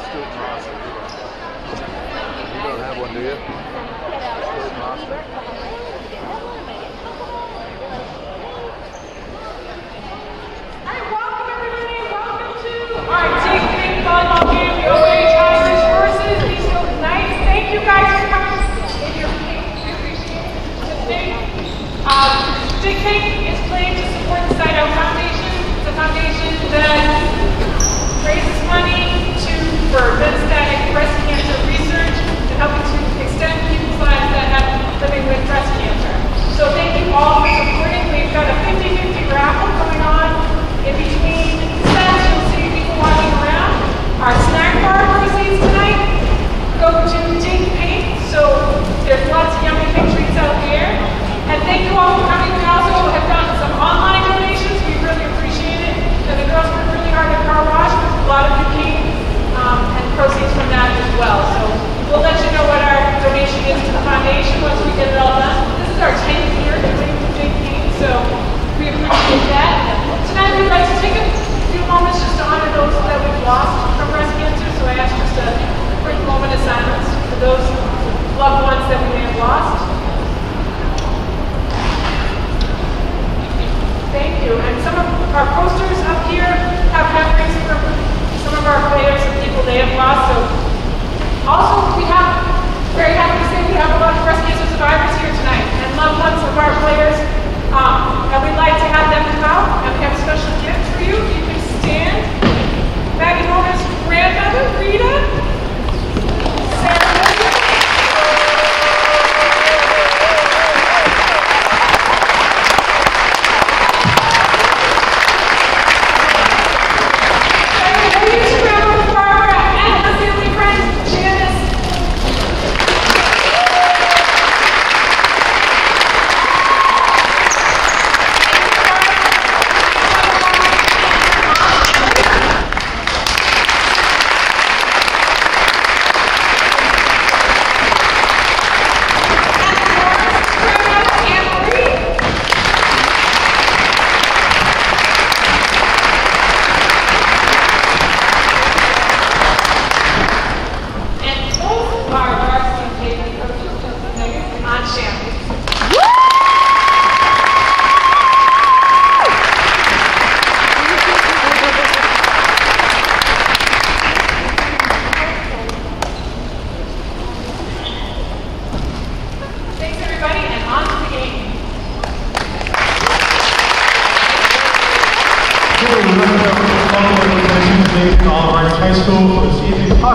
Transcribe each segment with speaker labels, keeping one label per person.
Speaker 1: Stoughton roster. You don't have one, do you? Stoughton roster.
Speaker 2: Welcome everybody. Welcome to our Take Big Volleyball game, the OH Irish versus the Stoughton Knights. Thank you guys for coming in your pink. We appreciate it today. Big Pink is played to support the Side Out Foundation. It's a foundation that raises money for metastatic breast cancer research and helping to extend people's lives that have living with breast cancer. So thank you all for supporting. We've got a 50-50 raffle going on in between sets. You'll see people walking around. Our snack bar proceeds tonight go to Take Pink. So there's lots of yummy pink treats out there. And thank you all for coming. We also have done some online donations. We really appreciate it. And the girls worked really hard at Car Wash. A lot of you came. And proceeds from that as well. So we'll let you know what our donation is to the foundation once we get it all done. This is our 10th year doing Big Pink, so we appreciate that. Tonight we'd like to take a few moments just to honor those that we've lost from breast cancer. So I ask just a quick moment of silence for those loved ones that we may have lost. Thank you. And some of our posters up here have memories for some of our players and people they have lost. So also we have, very happy to say we have a lot of breast cancer survivors here tonight and loved ones of our players. And we'd like to have them come out and we have a special gift for you. You can stand. Maggie Homer's grandmother, Rita. Sarah Williams.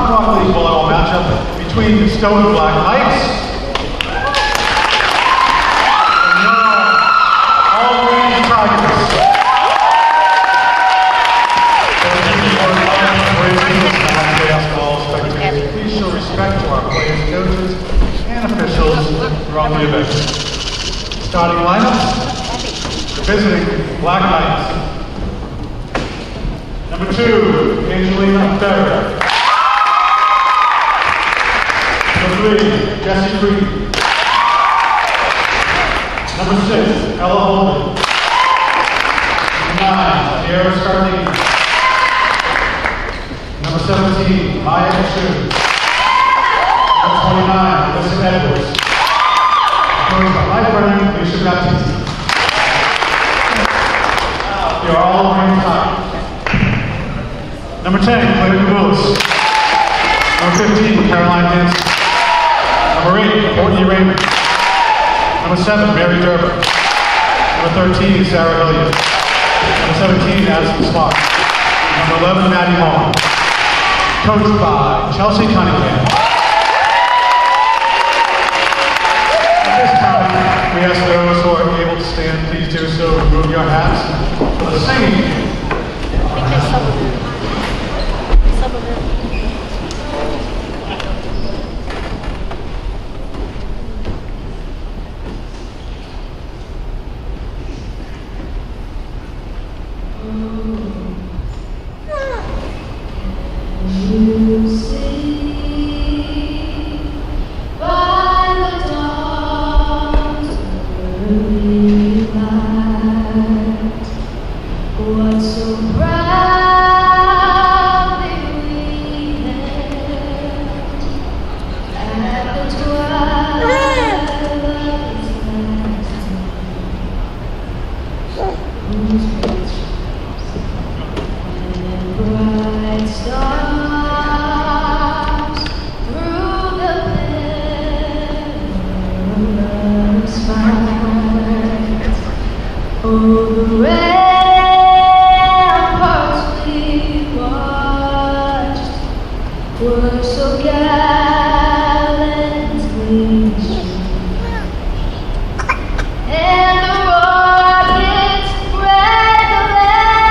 Speaker 3: Volleyball matchup between the Stoughton Black Knights and all Ames Tigers. Please show respect to our players, coaches, and officials throughout the event. Starting lineups, the visiting Black Knights. Number 2, Angelina Berger. Number 3, Jessie Creed. Number 6, Ella Holden. Number 9, Sierra Scardini. Number 17, Maya Chu. Number 29, Alyssa Edwards. Coached by Mike Brennan, Lisa Baptiste. You are all Ames Tigers. Number 10, Claire Willis. Number 15, Caroline Dancy. Number 8, Courtney Raymond. Number 7, Mary Durber. Number 13, Sarah Hilliard. Number 17, Addison Smart. Number 11, Maddie Hall. Coached by Chelsea Cunningham. At this time, we ask those who are able to stand, please do so. Remove your hats for the singing.
Speaker 4: Because some of them.
Speaker 5: What so proudly we have bright stars through the perilous fight. Oh, the ramparts we watched were so gallantly strong, and the rockets spread the land,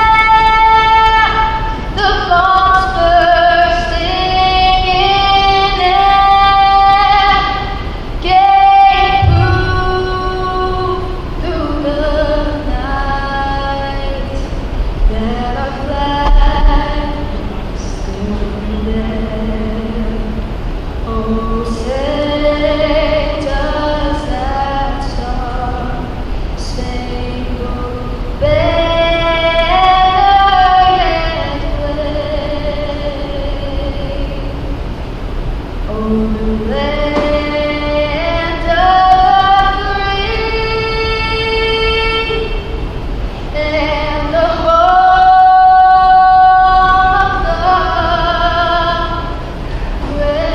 Speaker 5: the bombs bursting in air, gave proof through the night that our flag was still there. Oh, say does that star-spangled banner yet wave? Oh, the land of the free and the home of the brave.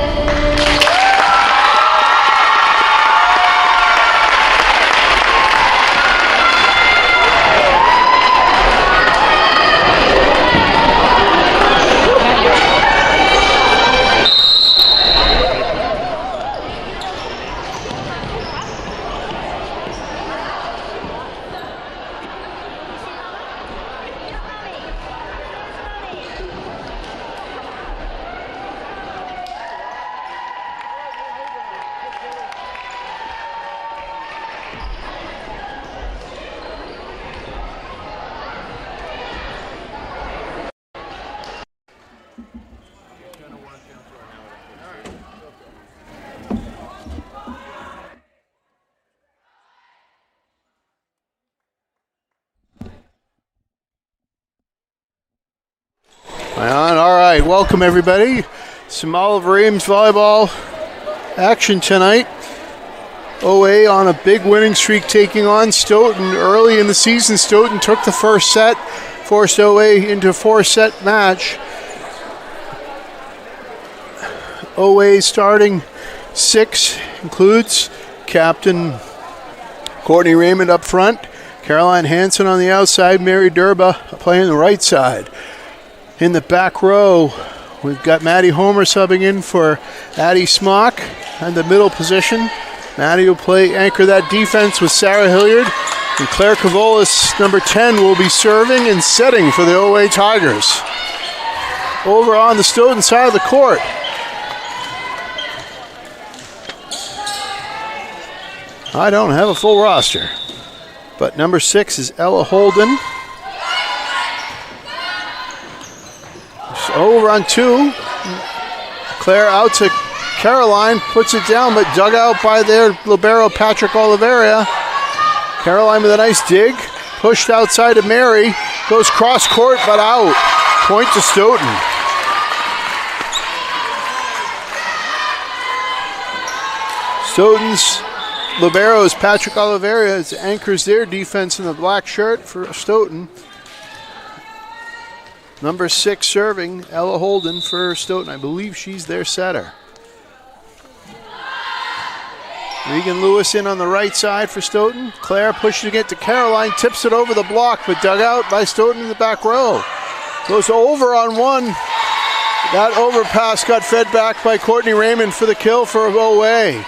Speaker 6: All right, welcome everybody. Some Oliver Ames volleyball action tonight. OA on a big winning streak taking on Stoughton. Early in the season, Stoughton took the first set, forced OA into a 4-set match. OA starting 6 includes Captain Courtney Raymond up front, Caroline Hansen on the outside, Mary Durba playing the right side. In the back row, we've got Maddie Homer subbing in for Addie Smock in the middle position. Maddie will anchor that defense with Sarah Hilliard. And Claire Cavolis, number 10, will be serving and setting for the OA Tigers. Over on the Stoughton side of the court, I don't have a full roster, but number 6 is Ella Holden. Over on 2, Claire out to Caroline, puts it down, but dug out by their libero Patrick Oliveira. Caroline with a nice dig, pushed outside to Mary, goes cross court but out. Point to Stoughton. Stoughton's libero is Patrick Oliveira, as anchors their defense in the black shirt for Stoughton. Number 6 serving, Ella Holden for Stoughton. I believe she's their setter. Regan Lewis in on the right side for Stoughton. Claire pushing it to Caroline, tips it over the block, but dug out by Stoughton in the back row. Goes over on 1. That overpass got fed back by Courtney Raymond for the kill for OA.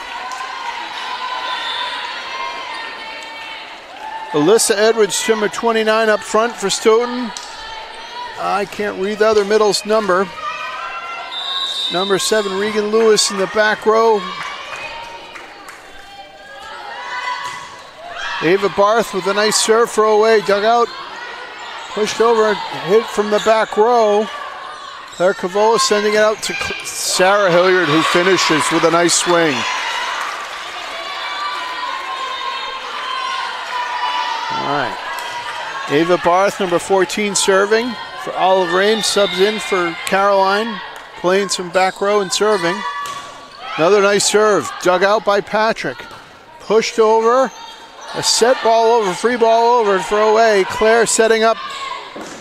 Speaker 6: Alyssa Edwards, number 29 up front for Stoughton. I can't read the other middle's number. Number 7, Regan Lewis in the back row. Ava Barth with a nice serve for OA. Dug out, pushed over, hit from the back row. Claire Cavola sending it out to Sarah Hilliard, who finishes with a nice swing. All right. Ava Barth, number 14, serving for Oliver Ames. Subs in for Caroline, playing some back row and serving. Another nice serve, dug out by Patrick. Pushed over, a set ball over, free ball over for OA. Claire setting up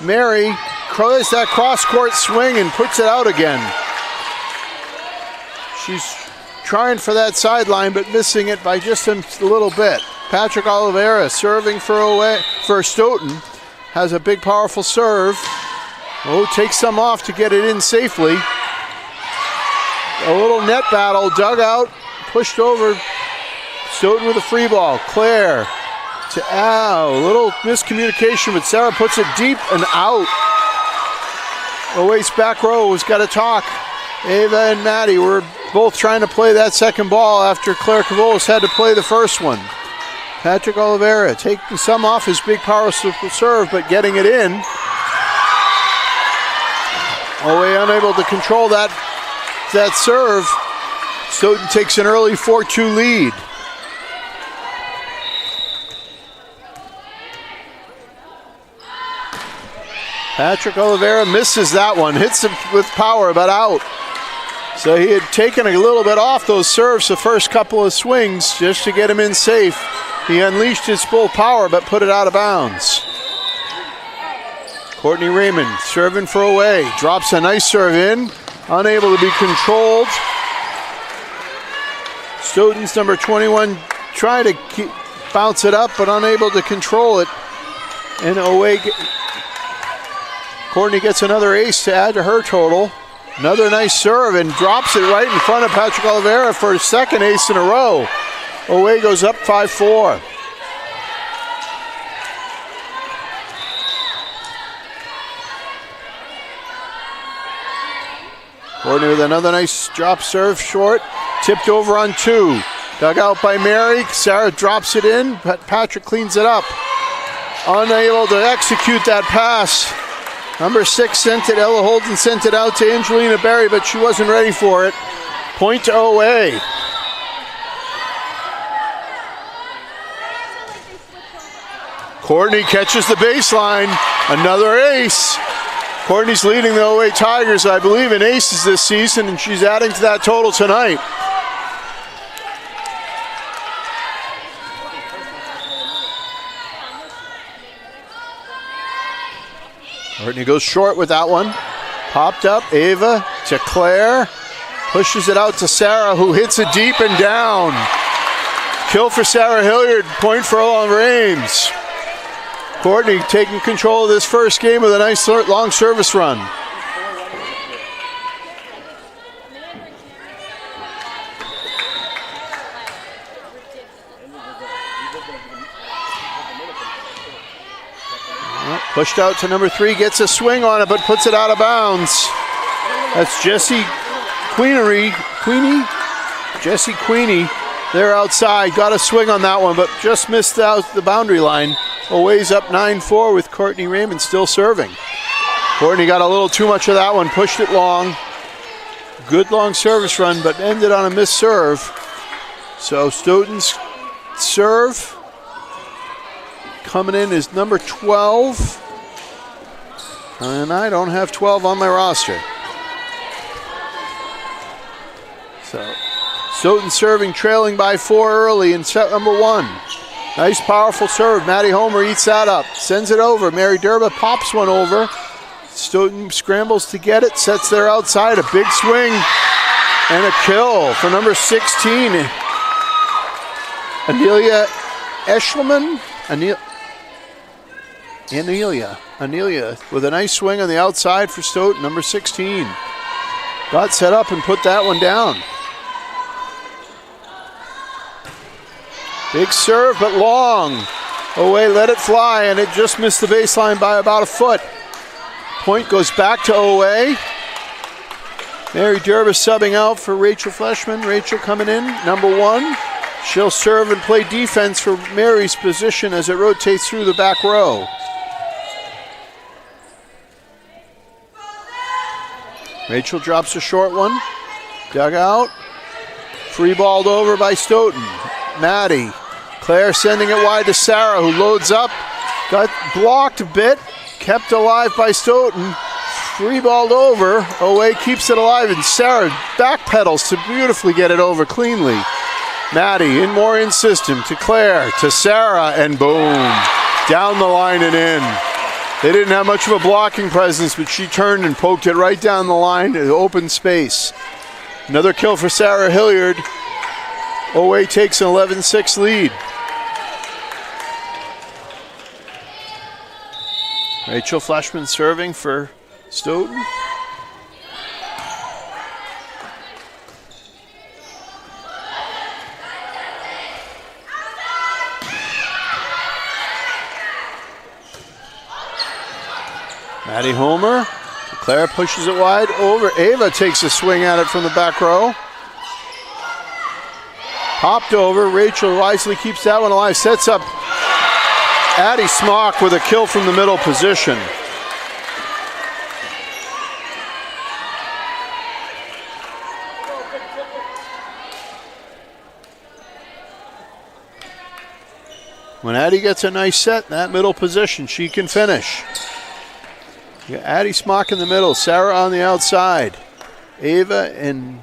Speaker 6: Mary. tries that cross-court swing and puts it out again. She's trying for that sideline, but missing it by just a little bit. Patrick Oliveira serving for Stoughton. Has a big, powerful serve. Oh, takes some off to get it in safely. A little net battle, dug out, pushed over. Stoughton with a free ball. Claire to a little miscommunication, but Sarah puts it deep and out. Owa's back row has got to talk. Ava and Maddie were both trying to play that second ball after Claire Cavolis had to play the first one. Patrick Oliveira taking some off his big power serve, but getting it in. Owa unable to control that serve. Stoughton takes an early 4-2 lead. Patrick Oliveira misses that one, hits it with power, but out. So he had taken a little bit off those serves the first couple of swings just to get him in safe. He unleashed his full power, but put it out of bounds. Courtney Raymond serving for away. Drops a nice serve in. Unable to be controlled. Stoughton's number 21 trying to bounce it up, but unable to control it. And away. Courtney gets another ace to add to her total. Another nice serve and drops it right in front of Patrick Oliveira for his second ace in a row. Away goes up 5-4. Courtney with another nice drop serve short. Tipped over on 2. Dug out by Mary. Sarah drops it in, but Patrick cleans it up. Unable to execute that pass. Number 6 sent it, Ella Holden sent it out to Angelina Berry, but she wasn't ready for it. Point to OA. Courtney catches the baseline. Another ace. Courtney's leading the OA Tigers, I believe, in aces this season, and she's adding to that total tonight. Courtney goes short with that one. Popped up, Ava to Claire. Pushes it out to Sarah, who hits it deep and down. Kill for Sarah Hilliard, point for Ames. Courtney taking control of this first game with a nice long service run. Pushed out to number 3, gets a swing on it, but puts it out of bounds. That's Jessie Queenie. Jessie Queenie, they're outside. Got a swing on that one, but just missed out the boundary line. Away's up 9-4 with Courtney Raymond still serving. Courtney got a little too much of that one, pushed it long. Good long service run, but ended on a missed serve. So Stoughton's serve coming in is number 12. And I don't have 12 on my roster. So Stoughton serving, trailing by 4 early in set number 1. Nice powerful serve. Maddie Homer eats that up. Sends it over. Mary Durba pops one over. Stoughton scrambles to get it. Sets there outside. A big swing. And a kill for number 16. Anelia Eschelman. Anelia with a nice swing on the outside for Stoughton, number 16. Got set up and put that one down. Big serve, but long. Away, let it fly, and it just missed the baseline by about a foot. Point goes back to OA. Mary Durba subbing out for Rachel Fleshman. Rachel coming in, number 1. She'll serve and play defense for Mary's position as it rotates through the back row. Rachel drops a short one. Dug out. Free balled over by Stoughton. Maddie. Claire sending it wide to Sarah, who loads up. Got blocked a bit. Kept alive by Stoughton. Free balled over. OA keeps it alive, and Sarah backpedals to beautifully get it over cleanly. Maddie in more in system to Claire, to Sarah, and boom. Down the line and in. They didn't have much of a blocking presence, but she turned and poked it right down the line to open space. Another kill for Sarah Hilliard. OA takes an 11-6 lead. Rachel Fleshman serving for Stoughton. Maddie Homer. Claire pushes it wide over. Ava takes a swing at it from the back row. Popped over. Rachel wisely keeps that one alive. Sets up Addie Smock with a kill from the middle position. When Addie gets a nice set in that middle position, she can finish. You got Addie Smock in the middle, Sarah on the outside. Ava and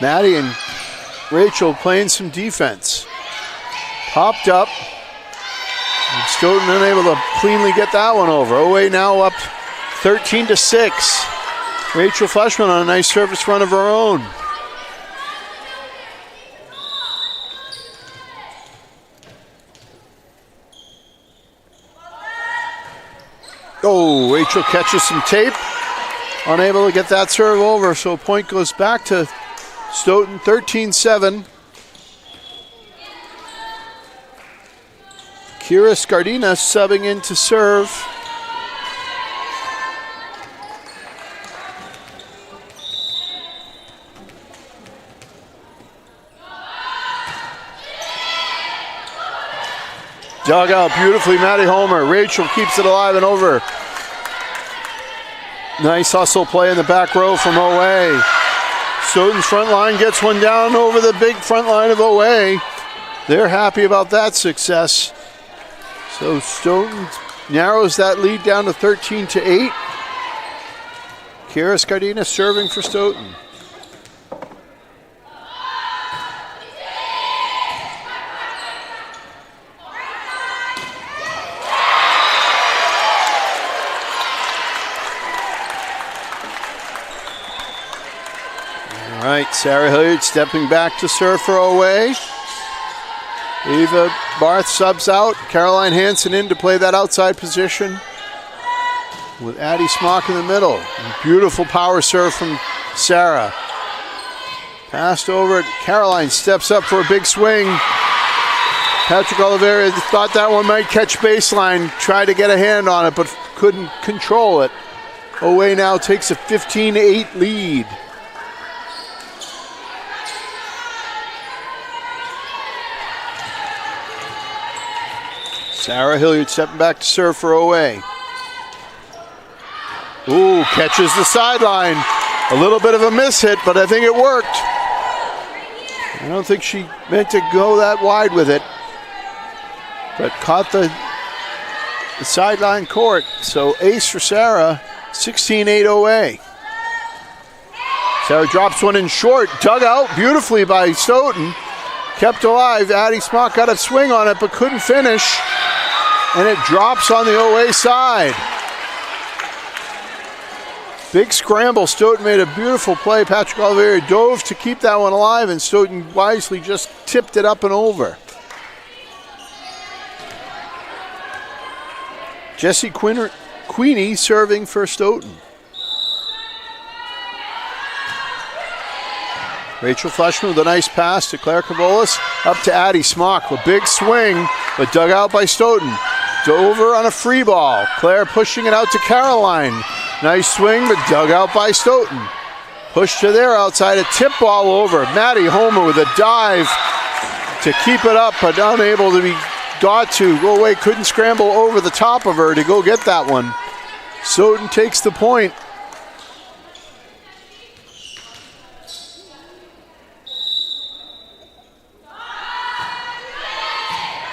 Speaker 6: Maddie and Rachel playing some defense. Popped up. And Stoughton unable to cleanly get that one over. OA now up 13-6. Rachel Fleshman on a nice service run of her own. Oh, Rachel catches some tape. Unable to get that serve over, so point goes back to Stoughton, 13-7. Kira Scardina subbing in to serve. Dug out beautifully, Maddie Homer. Rachel keeps it alive and over. Nice hustle play in the back row from OA. Stoughton's front line gets one down over the big front line of OA. They're happy about that success. So Stoughton narrows that lead down to 13-8. Kira Scardina serving for Stoughton. All right, Sarah Hilliard stepping back to serve for OA. Eva Barth subs out. Caroline Hansen in to play that outside position with Addie Smock in the middle. Beautiful power serve from Sarah. Passed over. Caroline steps up for a big swing. Patrick Oliveira thought that one might catch baseline. Tried to get a hand on it, but couldn't control it. OA now takes a 15-8 lead. Sarah Hilliard stepping back to serve for OA. Ooh, catches the sideline. A little bit of a miss hit, but I think it worked. I don't think she meant to go that wide with it, but caught the sideline court. So ace for Sarah, 16-8 OA. Sarah drops one in short, dug out beautifully by Stoughton. Kept alive. Addie Smock got a swing on it, but couldn't finish. And it drops on the OA side. Big scramble. Stoughton made a beautiful play. Patrick Oliveira dove to keep that one alive, and Stoughton wisely just tipped it up and over. Jessie Queenie serving for Stoughton. Rachel Fleshman with a nice pass to Claire Cavolis. Up to Addie Smock. A big swing, but dug out by Stoughton. Over on a free ball. Claire pushing it out to Caroline. Nice swing, but dug out by Stoughton. Push to there outside, a tip ball over. Maddie Homer with a dive to keep it up, but unable to be got to. Go away, couldn't scramble over the top of her to go get that one. Stoughton takes the point.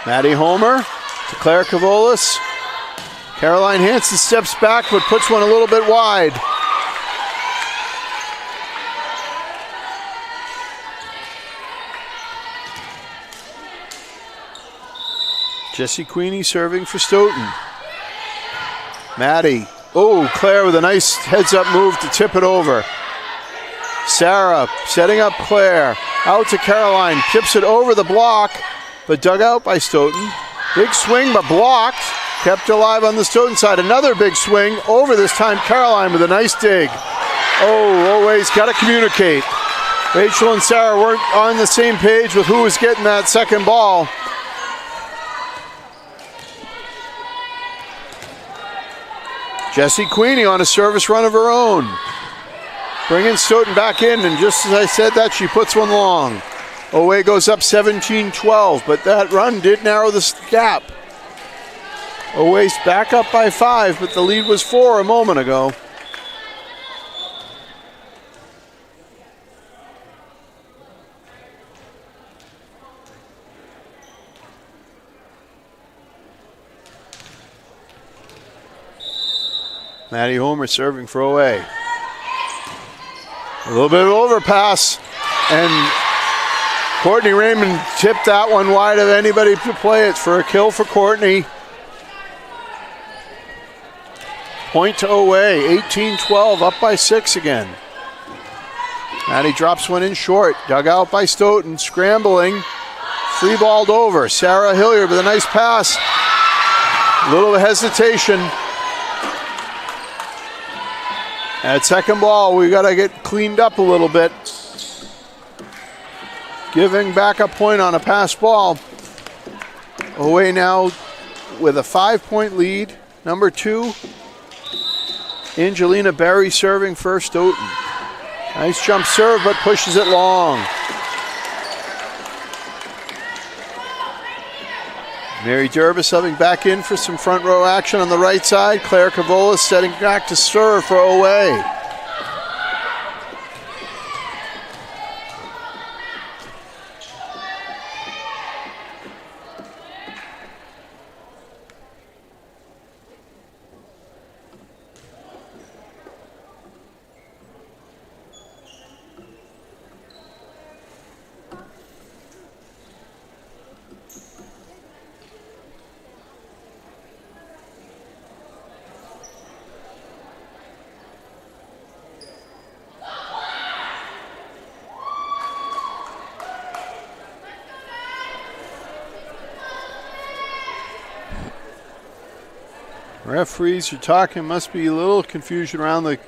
Speaker 6: Maddie Homer to Claire Cavolis. Caroline Hansen steps back but puts one a little bit wide. Jessie Queenie serving for Stoughton. Maddie. Oh, Claire with a nice heads-up move to tip it over. Sarah setting up Claire. Out to Caroline. Tips it over the block, but dug out by Stoughton. Big swing, but blocked. Kept alive on the Stoughton side. Another big swing over this time. Caroline with a nice dig. Oh, always got to communicate. Rachel and Sarah weren't on the same page with who was getting that second ball. Jessie Queenie on a service run of her own. Bringing Stoughton back in, and just as I said that, she puts one long. Oway goes up 17-12, but that run did narrow the gap. Oway's back up by 5, but the lead was 4 a moment ago. Maddie Homer serving for Oway. A little bit of overpass, and Courtney Raymond tipped that one wide of anybody to play it for a kill for Courtney. Point to Oway, 18-12, up by 6 again. Maddie drops one in short, dug out by Stoughton, scrambling, free balled over. Sarah Hilliard with a nice pass. A little hesitation. At second ball, we got to get cleaned up a little bit. Giving back a point on a pass ball. Oway now with a 5-point lead. Number 2, Angelina Berry serving for Stoughton. Nice jump serve, but pushes it long. Mary Durbis subbing back in for some front row action on the right side. Claire Cavola setting back to serve for Oway. Referees are talking, must be a little confusion around the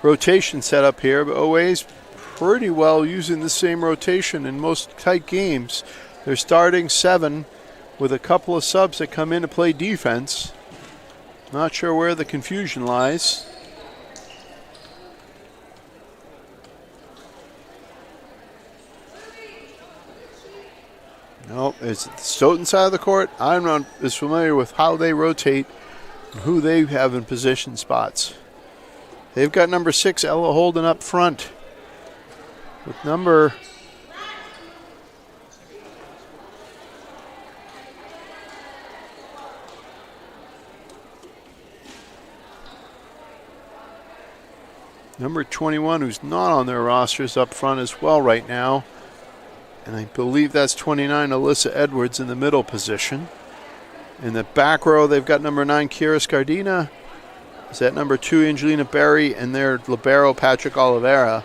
Speaker 6: rotation setup here, but Oway's pretty well using the same rotation in most tight games. They're starting 7 with a couple of subs that come in to play defense. Not sure where the confusion lies. No, it's the Stoughton side of the court. I'm not as familiar with how they rotate and who they have in position spots. They've got number 6, Ella Holden, up front. With number number 21, who's not on their rosters, up front as well right now. And I believe that's 29, Alyssa Edwards, in the middle position. In the back row, they've got number 9, Kira Scardina. Is that number 2, Angelina Berry, and their libero, Patrick Oliveira.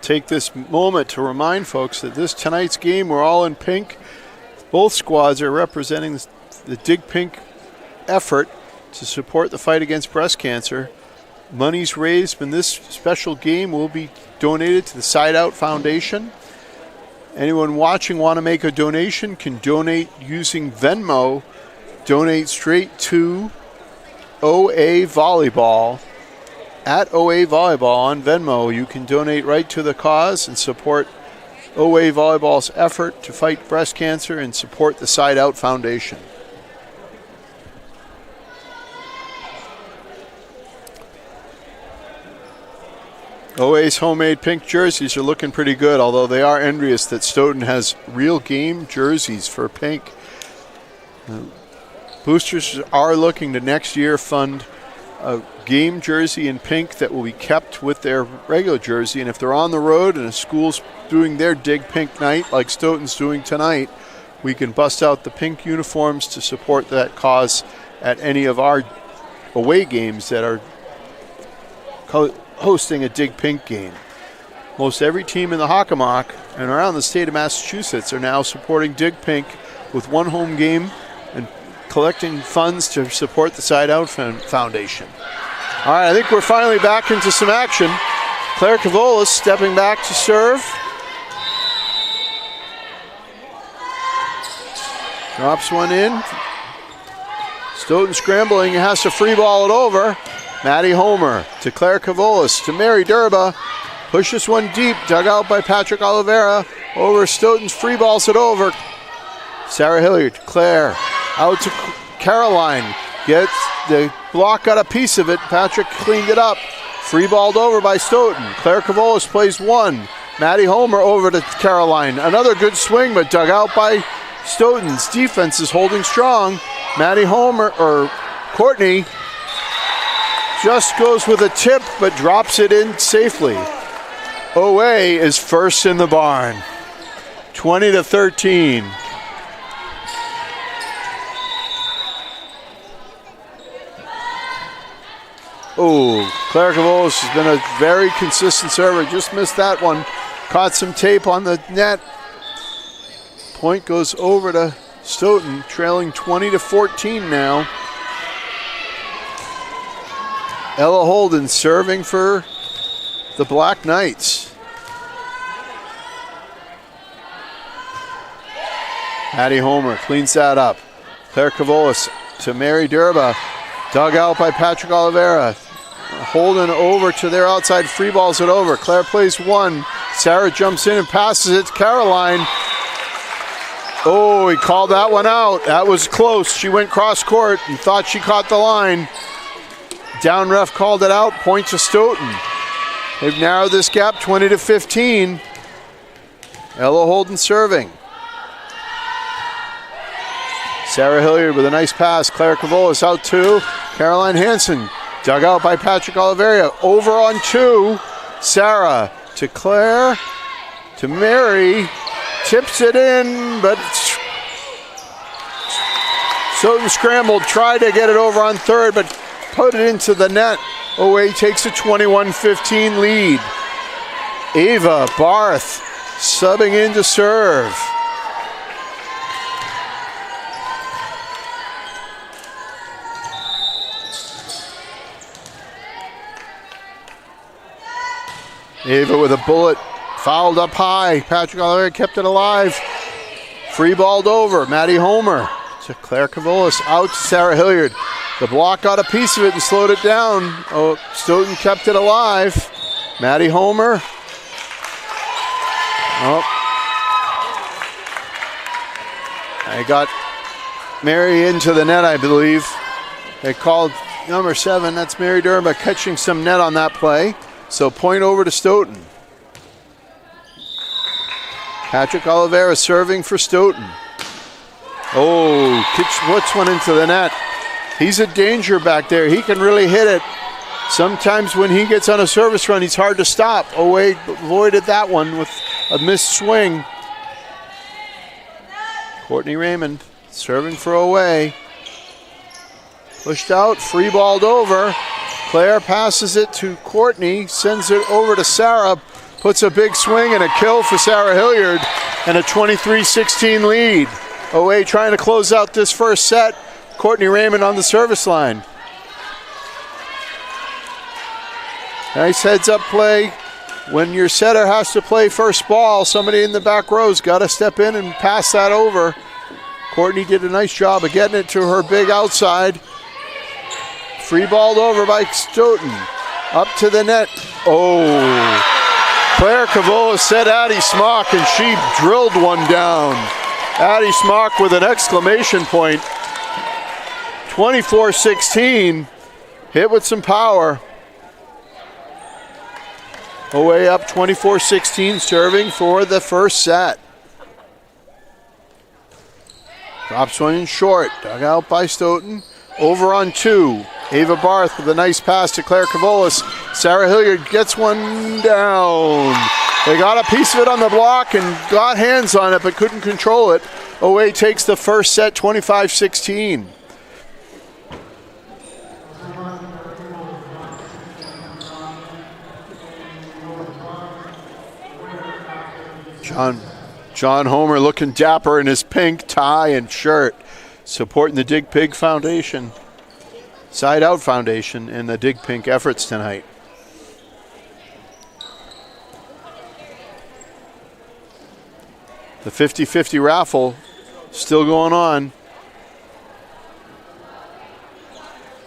Speaker 6: Take this moment to remind folks that tonight's game, we're all in pink. Both squads are representing the Dig Pink effort to support the fight against breast cancer. Monies raised in this special game will be donated to the Side Out Foundation. Anyone watching want to make a donation can donate using Venmo. Donate straight to OA Volleyball. At OA Volleyball on Venmo, you can donate right to the cause and support OA Volleyball's effort to fight breast cancer and support the Side Out Foundation. OA's homemade pink jerseys are looking pretty good, although they are envious that Stoughton has real game jerseys for pink. Boosters are looking to next year fund a game jersey in pink that will be kept with their regular jersey, and if they're on the road and a school's doing their Dig Pink night like Stoughton's doing tonight, we can bust out the pink uniforms to support that cause at any of our away games that are hosting a Dig Pink game. Most every team in the Hockomock and around the state of Massachusetts are now supporting Dig Pink with one home game and collecting funds to support the Side Out Foundation. All right, I think we're finally back into some action. Claire Cavolis stepping back to serve. Drops one in. Stoughton scrambling, has to free ball it over. Maddie Homer to Claire Cavolis to Mary Durba. Pushes one deep, dug out by Patrick Oliveira. Over Stoughton's free balls it over. Sarah Hilliard, Claire, out to Caroline. Gets the block, got a piece of it. Patrick cleaned it up. Free balled over by Stoughton. Claire Cavolis plays one. Maddie Homer over to Caroline. Another good swing, but dug out by Stoughton's defense is holding strong. Maddie Homer, or Courtney, just goes with a tip, but drops it in safely. OA is first in the barn, 20-13. Oh, Claire Cavolis has been a very consistent server. Just missed that one. Caught some tape on the net. Point goes over to Stoughton, trailing 20-14 now. Ella Holden serving for the Black Knights. Maddie Homer cleans that up. Claire Cavolis to Mary Durba. Dug out by Patrick Oliveira. Holden over to their outside, free balls it over. Claire plays one. Sarah jumps in and passes it to Caroline. Oh, he called that one out. That was close. She went cross court and thought she caught the line. Down ref called it out. Point to Stoughton. They've narrowed this gap 20-15. Ella Holden serving. Sarah Hilliard with a nice pass. Claire Cavolis out two. Caroline Hansen dug out by Patrick Oliveira. Over on two. Sarah to Claire to Mary. Tips it in, but Stoughton scrambled. Tried to get it over on third, but put it into the net. OA takes a 21-15 lead. Ava Barth subbing in to serve. Ava with a bullet, fouled up high. Patrick Oliveira kept it alive. Free balled over. Maddie Homer to Claire Cavolis, out to Sarah Hilliard. The block got a piece of it and slowed it down. Oh, Stoughton kept it alive. Maddie Homer. Oh. I got Mary into the net, I believe. They called number 7. That's Mary Durham catching some net on that play. So point over to Stoughton. Patrick Oliveira serving for Stoughton. Oh, puts one into the net. He's a danger back there. He can really hit it. Sometimes when he gets on a service run, he's hard to stop. OA avoided that one with a missed swing. Courtney Raymond serving for OA. Pushed out, free balled over. Claire passes it to Courtney, sends it over to Sarah, puts a big swing and a kill for Sarah Hilliard, and a 23-16 lead. OA trying to close out this first set. Courtney Raymond on the service line. Nice heads-up play. When your setter has to play first ball, somebody in the back row's got to step in and pass that over. Courtney did a nice job of getting it to her big outside. Free balled over by Stoughton. Up to the net. Oh. Claire Cavolis said Addie Smock, and she drilled one down. Addie Smock with an exclamation point. 24-16. Hit with some power. OA up 24-16, serving for the first set. Drops one in short, dug out by Stoughton. Over on 2. Ava Barth with a nice pass to Claire Cavolis. Sarah Hilliard gets one down. They got a piece of it on the block and got hands on it, but couldn't control it. OA takes the first set, 25-16. John Homer looking dapper in his pink tie and shirt, supporting the Dig Pig Foundation, Side Out Foundation, and the Dig Pink efforts tonight. The 50-50 raffle still going on.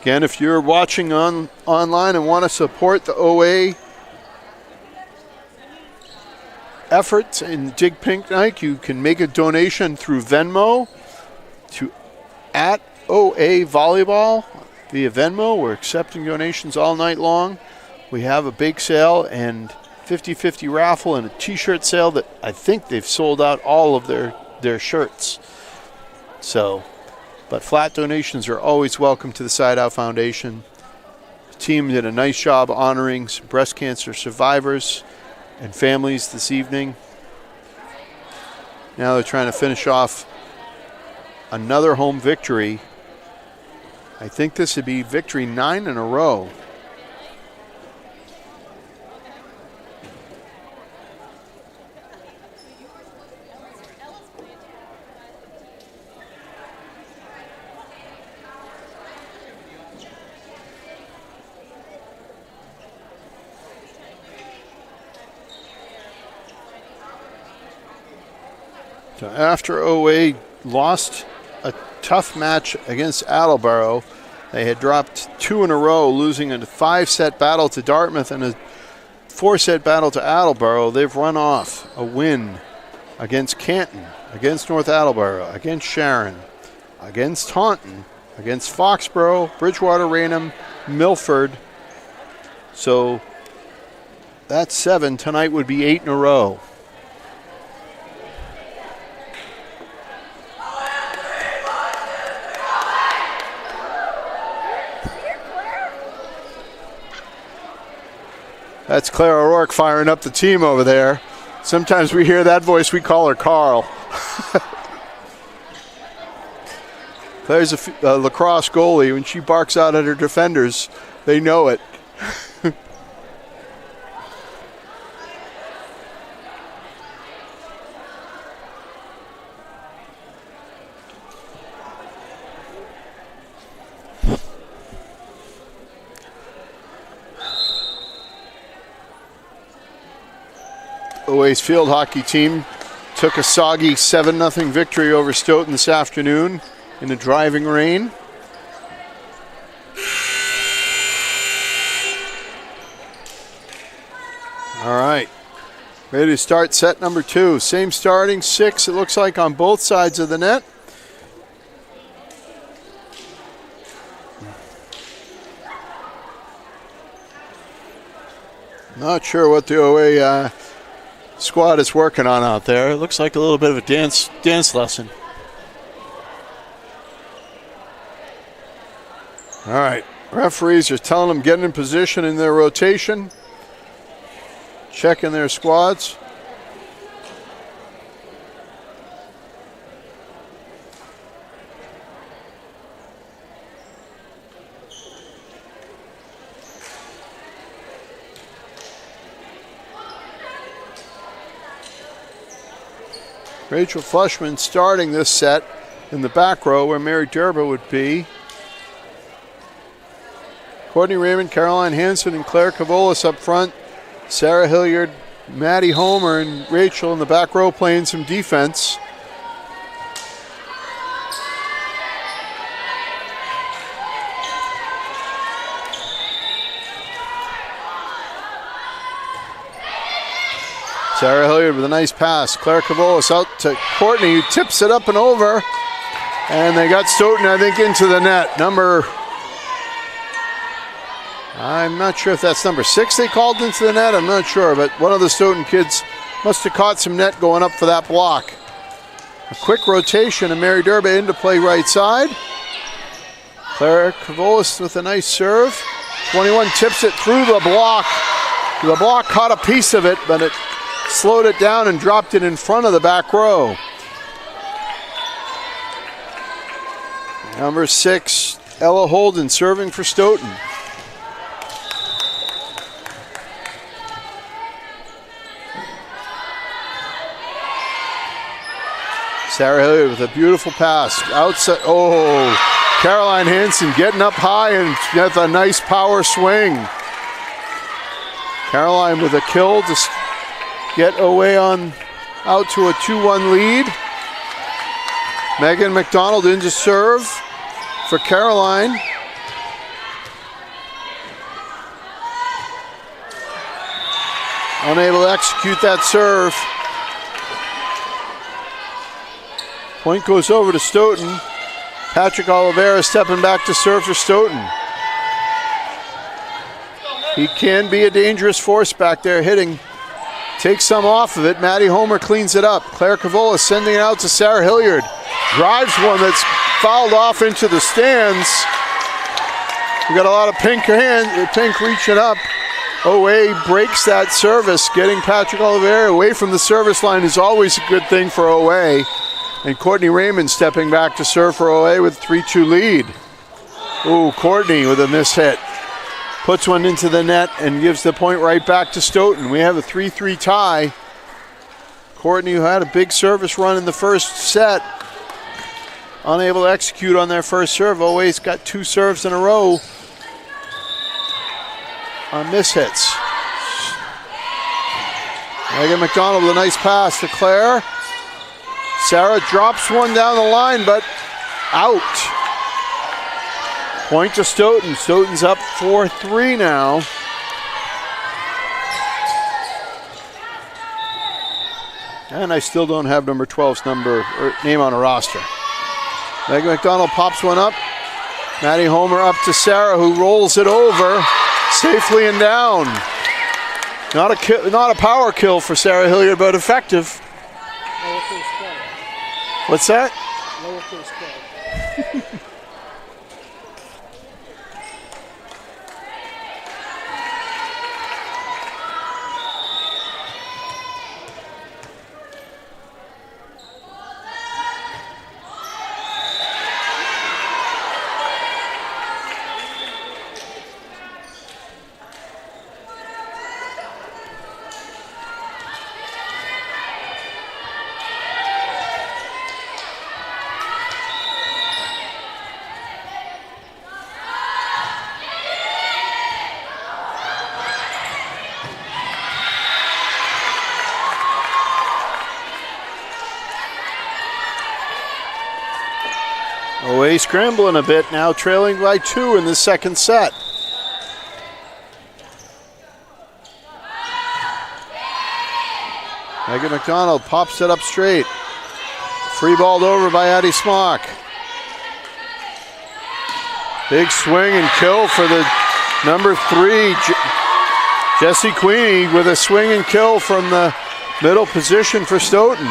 Speaker 6: Again, if you're watching online and want to support the OA efforts in Dig Pink Night, you can make a donation through Venmo to @OA Volleyball via Venmo. We're accepting donations all night long. We have a bake sale and 50-50 raffle and a t-shirt sale that I think they've sold out all of their shirts. So, but flat donations are always welcome to the Side Out Foundation. The team did a nice job honoring some breast cancer survivors and families this evening. Now they're trying to finish off another home victory. I think this would be victory 9 in a row. So after OA lost a tough match against Attleboro, they had dropped 2 in a row, losing a 5-set battle to Dartmouth and a 4-set battle to Attleboro. They've run off a win against Canton, against North Attleboro, against Sharon, against Taunton, against Foxborough, Bridgewater Raynham, Milford. So that's 7. Tonight would be 8 in a row. That's Claire O'Rourke firing up the team over there. Sometimes we hear that voice, we call her Carl. Claire's a lacrosse goalie. When she barks out at her defenders, they know it. OA's field hockey team took a soggy 7-0 victory over Stoughton this afternoon in the driving rain. All right, ready to start set number 2. Same starting 6, it looks like, on both sides of the net. Not sure what the OA squad is working on out there. It looks like a little bit of a dance lesson. All right, referees are telling them get in position in their rotation, checking their squads. Rachel Flushman starting this set in the back row where Mary Durba would be. Courtney Raymond, Caroline Hansen, and Claire Cavolis up front. Sarah Hilliard, Maddie Homer, and Rachel in the back row playing some defense. Sarah Hilliard with a nice pass. Claire Cavolis out to Courtney, who tips it up and over. And they got Stoughton, I think, into the net. Number I'm not sure if that's number 6 they called into the net. I'm not sure, but one of the Stoughton kids must have caught some net going up for that block. A quick rotation and Mary Durba into play right side. Clara Cavolis with a nice serve. 21 tips it through the block. The block caught a piece of it, but it slowed it down and dropped it in front of the back row. Number 6, Ella Holden serving for Stoughton. Sarah Hilliard with a beautiful pass. Outside, oh, Caroline Hanson getting up high and with a nice power swing. Caroline with a kill to get away on out to a 2-1 lead. Megan McDonald in to serve for Caroline. Unable to execute that serve. Point goes over to Stoughton. Patrick Oliveira stepping back to serve for Stoughton. He can be a dangerous force back there hitting. Takes some off of it. Maddie Homer cleans it up. Claire Cavola sending it out to Sarah Hilliard. Drives one that's fouled off into the stands. We got a lot of pink reaching up. OA breaks that service. Getting Patrick Oliveira away from the service line is always a good thing for OA. And Courtney Raymond stepping back to serve for OA with 3-2 lead. Ooh, Courtney with a mishit. Puts one into the net and gives the point right back to Stoughton. We have a 3-3 tie. Courtney, who had a big service run in the first set, unable to execute on their first serve. OA's got 2 serves in a row on mishits. Megan McDonald with a nice pass to Claire. Sarah drops one down the line, but out. Point to Stoughton. Stoughton's up 4-3 now. And I still don't have number 12's name on a roster. Megan McDonald pops one up. Maddie Homer up to Sarah, who rolls it over safely and down. Not a power kill for Sarah Hilliard, but effective. What's that? OA scrambling a bit now, trailing by 2 in the second set. Megan McDonald pops it up straight. Free balled over by Addie Smock. Big swing and kill for the number 3, Jessie Queenie, with a swing and kill from the middle position for Stoughton.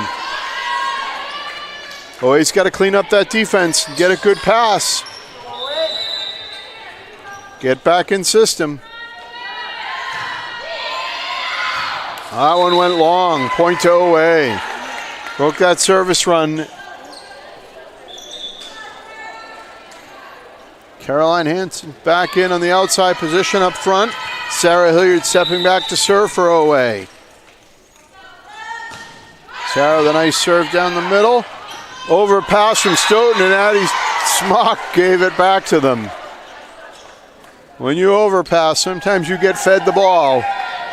Speaker 6: OA's got to clean up that defense and get a good pass. Get back in system. That one went long. Point to OA. Broke that service run. Caroline Hanson back in on the outside position up front. Sarah Hilliard stepping back to serve for OA. Sarah with a nice serve down the middle. Overpass from Stoughton, and Addie Smock gave it back to them. When you overpass, sometimes you get fed the ball.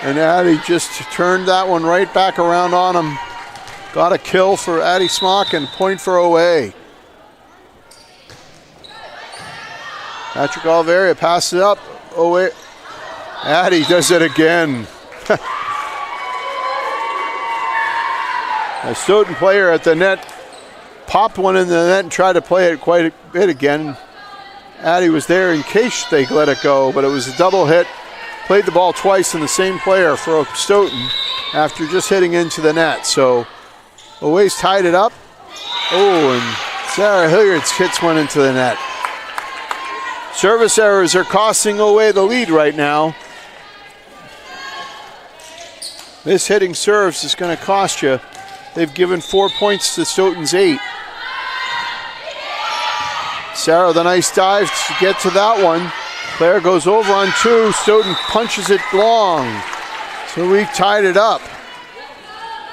Speaker 6: And Addie just turned that one right back around on him. Got a kill for Addie Smock and point for OA. Patrick Oliveira passes it up. OA. Addie does it again. A Stoughton player at the net popped one in the net and tried to play it quite a bit again. Addy was there in case they let it go, but it was a double hit. Played the ball twice in the same player for Stoughton after just hitting into the net. So Oway's tied it up. Oh, and Sarah Hilliard's hits went into the net. Service errors are costing Oway the lead right now. This hitting serves is going to cost you. They've given 4 points to Stoughton's 8. Sarah, the nice dive to get to that one. Claire goes over on 2. Stoughton punches it long. So we tied it up.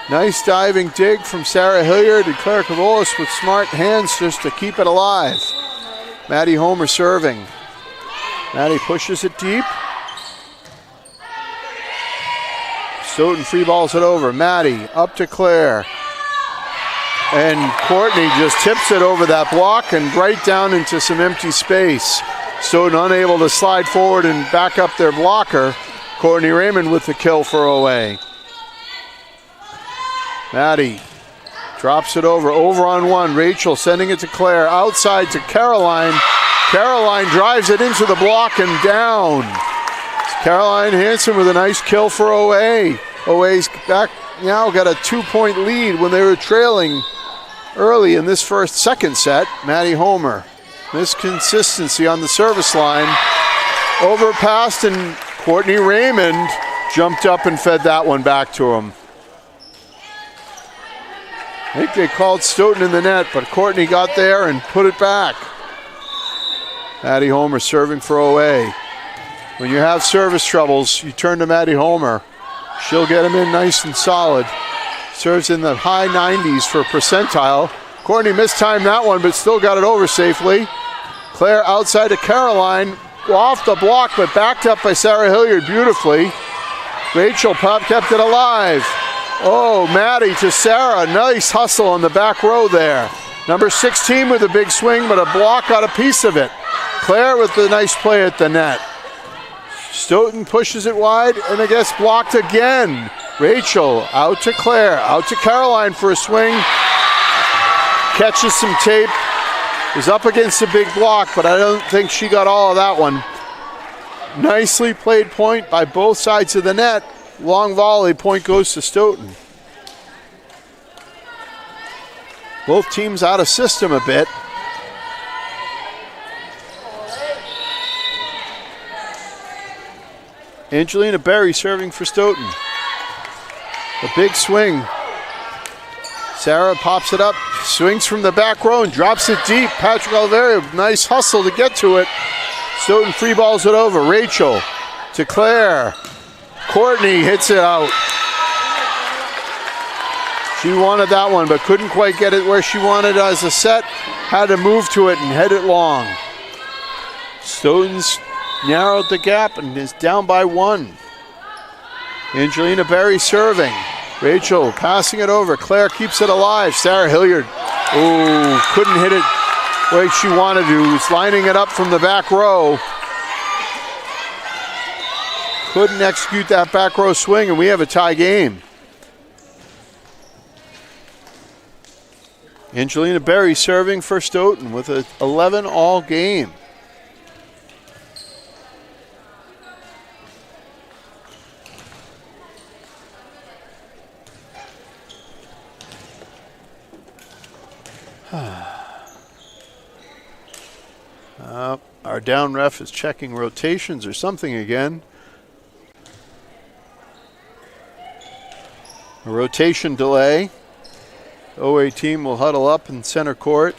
Speaker 6: Nice diving dig from Sarah Hilliard and Claire Cavolis with smart hands just to keep it alive. Maddie Homer serving. Maddie pushes it deep. Stoughton free balls it over. Maddie up to Claire. And Courtney just tips it over that block and right down into some empty space. Stoughton unable to slide forward and back up their blocker. Courtney Raymond with the kill for Oway. Maddie drops it over on 1. Rachel sending it to Claire. Outside to Caroline. Caroline drives it into the block and down. Caroline Hanson with a nice kill for Oway. Oway's back now got a 2-point lead when they were trailing early in this second set. Maddie Homer. This consistency on the service line. Overpassed and Courtney Raymond jumped up and fed that one back to him. I think they called Stoughton in the net, but Courtney got there and put it back. Maddie Homer serving for Oway. When you have service troubles, you turn to Maddie Homer. She'll get him in nice and solid. Serves in the high 90s for percentile. Courtney mistimed that one, but still got it over safely. Claire outside to Caroline. Off the block, but backed up by Sarah Hilliard beautifully. Rachel kept it alive. Oh, Maddie to Sarah. Nice hustle on the back row there. Number 16 with a big swing, but a block got a piece of it. Claire with the nice play at the net. Stoughton pushes it wide and it gets blocked again. Rachel out to Claire, out to Caroline for a swing. Catches some tape. Is up against a big block, but I don't think she got all of that one. Nicely played point by both sides of the net. Long volley, point goes to Stoughton. Both teams out of system a bit. Angelina Berry serving for Stoughton. A big swing. Sarah pops it up, swings from the back row and drops it deep. Patrick Oliveira, nice hustle to get to it. Stoughton free balls it over. Rachel to Claire. Courtney hits it out. She wanted that one, but couldn't quite get it where she wanted as a set. Had to move to it and head it long. Stoughton's narrowed the gap and is down by 1. Angelina Berry serving. Rachel passing it over. Claire keeps it alive. Sarah Hilliard, couldn't hit it the way she wanted to. Was lining it up from the back row. Couldn't execute that back row swing, and we have a tie game. Angelina Berry serving for Stoughton with an 11-all game. Our down ref is checking rotations or something again. A rotation delay. OA team will huddle up in center court.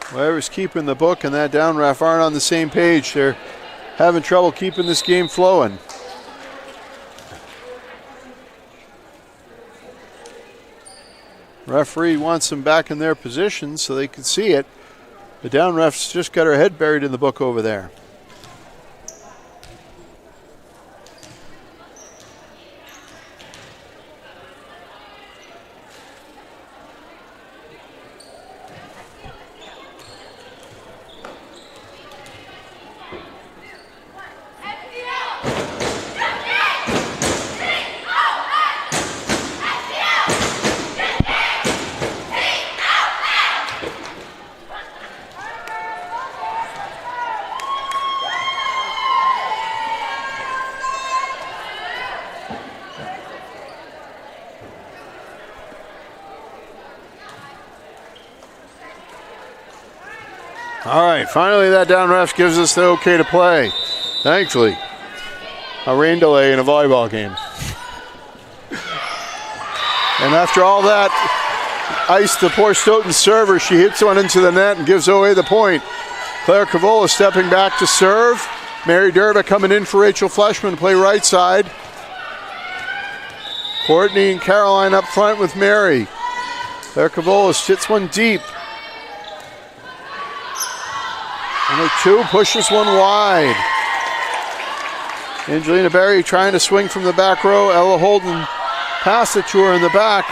Speaker 6: Whoever's keeping the book and that down ref aren't on the same page. They're having trouble keeping this game flowing. Referee wants them back in their position so they can see it. The down ref's just got her head buried in the book over there. All right, finally that down ref gives us the okay to play. Thankfully. A rain delay in a volleyball game. And after all that, ice the poor Stoughton server. She hits one into the net and gives away the point. Claire Cavola stepping back to serve. Mary Durba coming in for Rachel Fleshman to play right side. Courtney and Caroline up front with Mary. Claire Cavola hits one deep. Number 2 pushes one wide. Angelina Berry trying to swing from the back row. Ella Holden passed it to her in the back.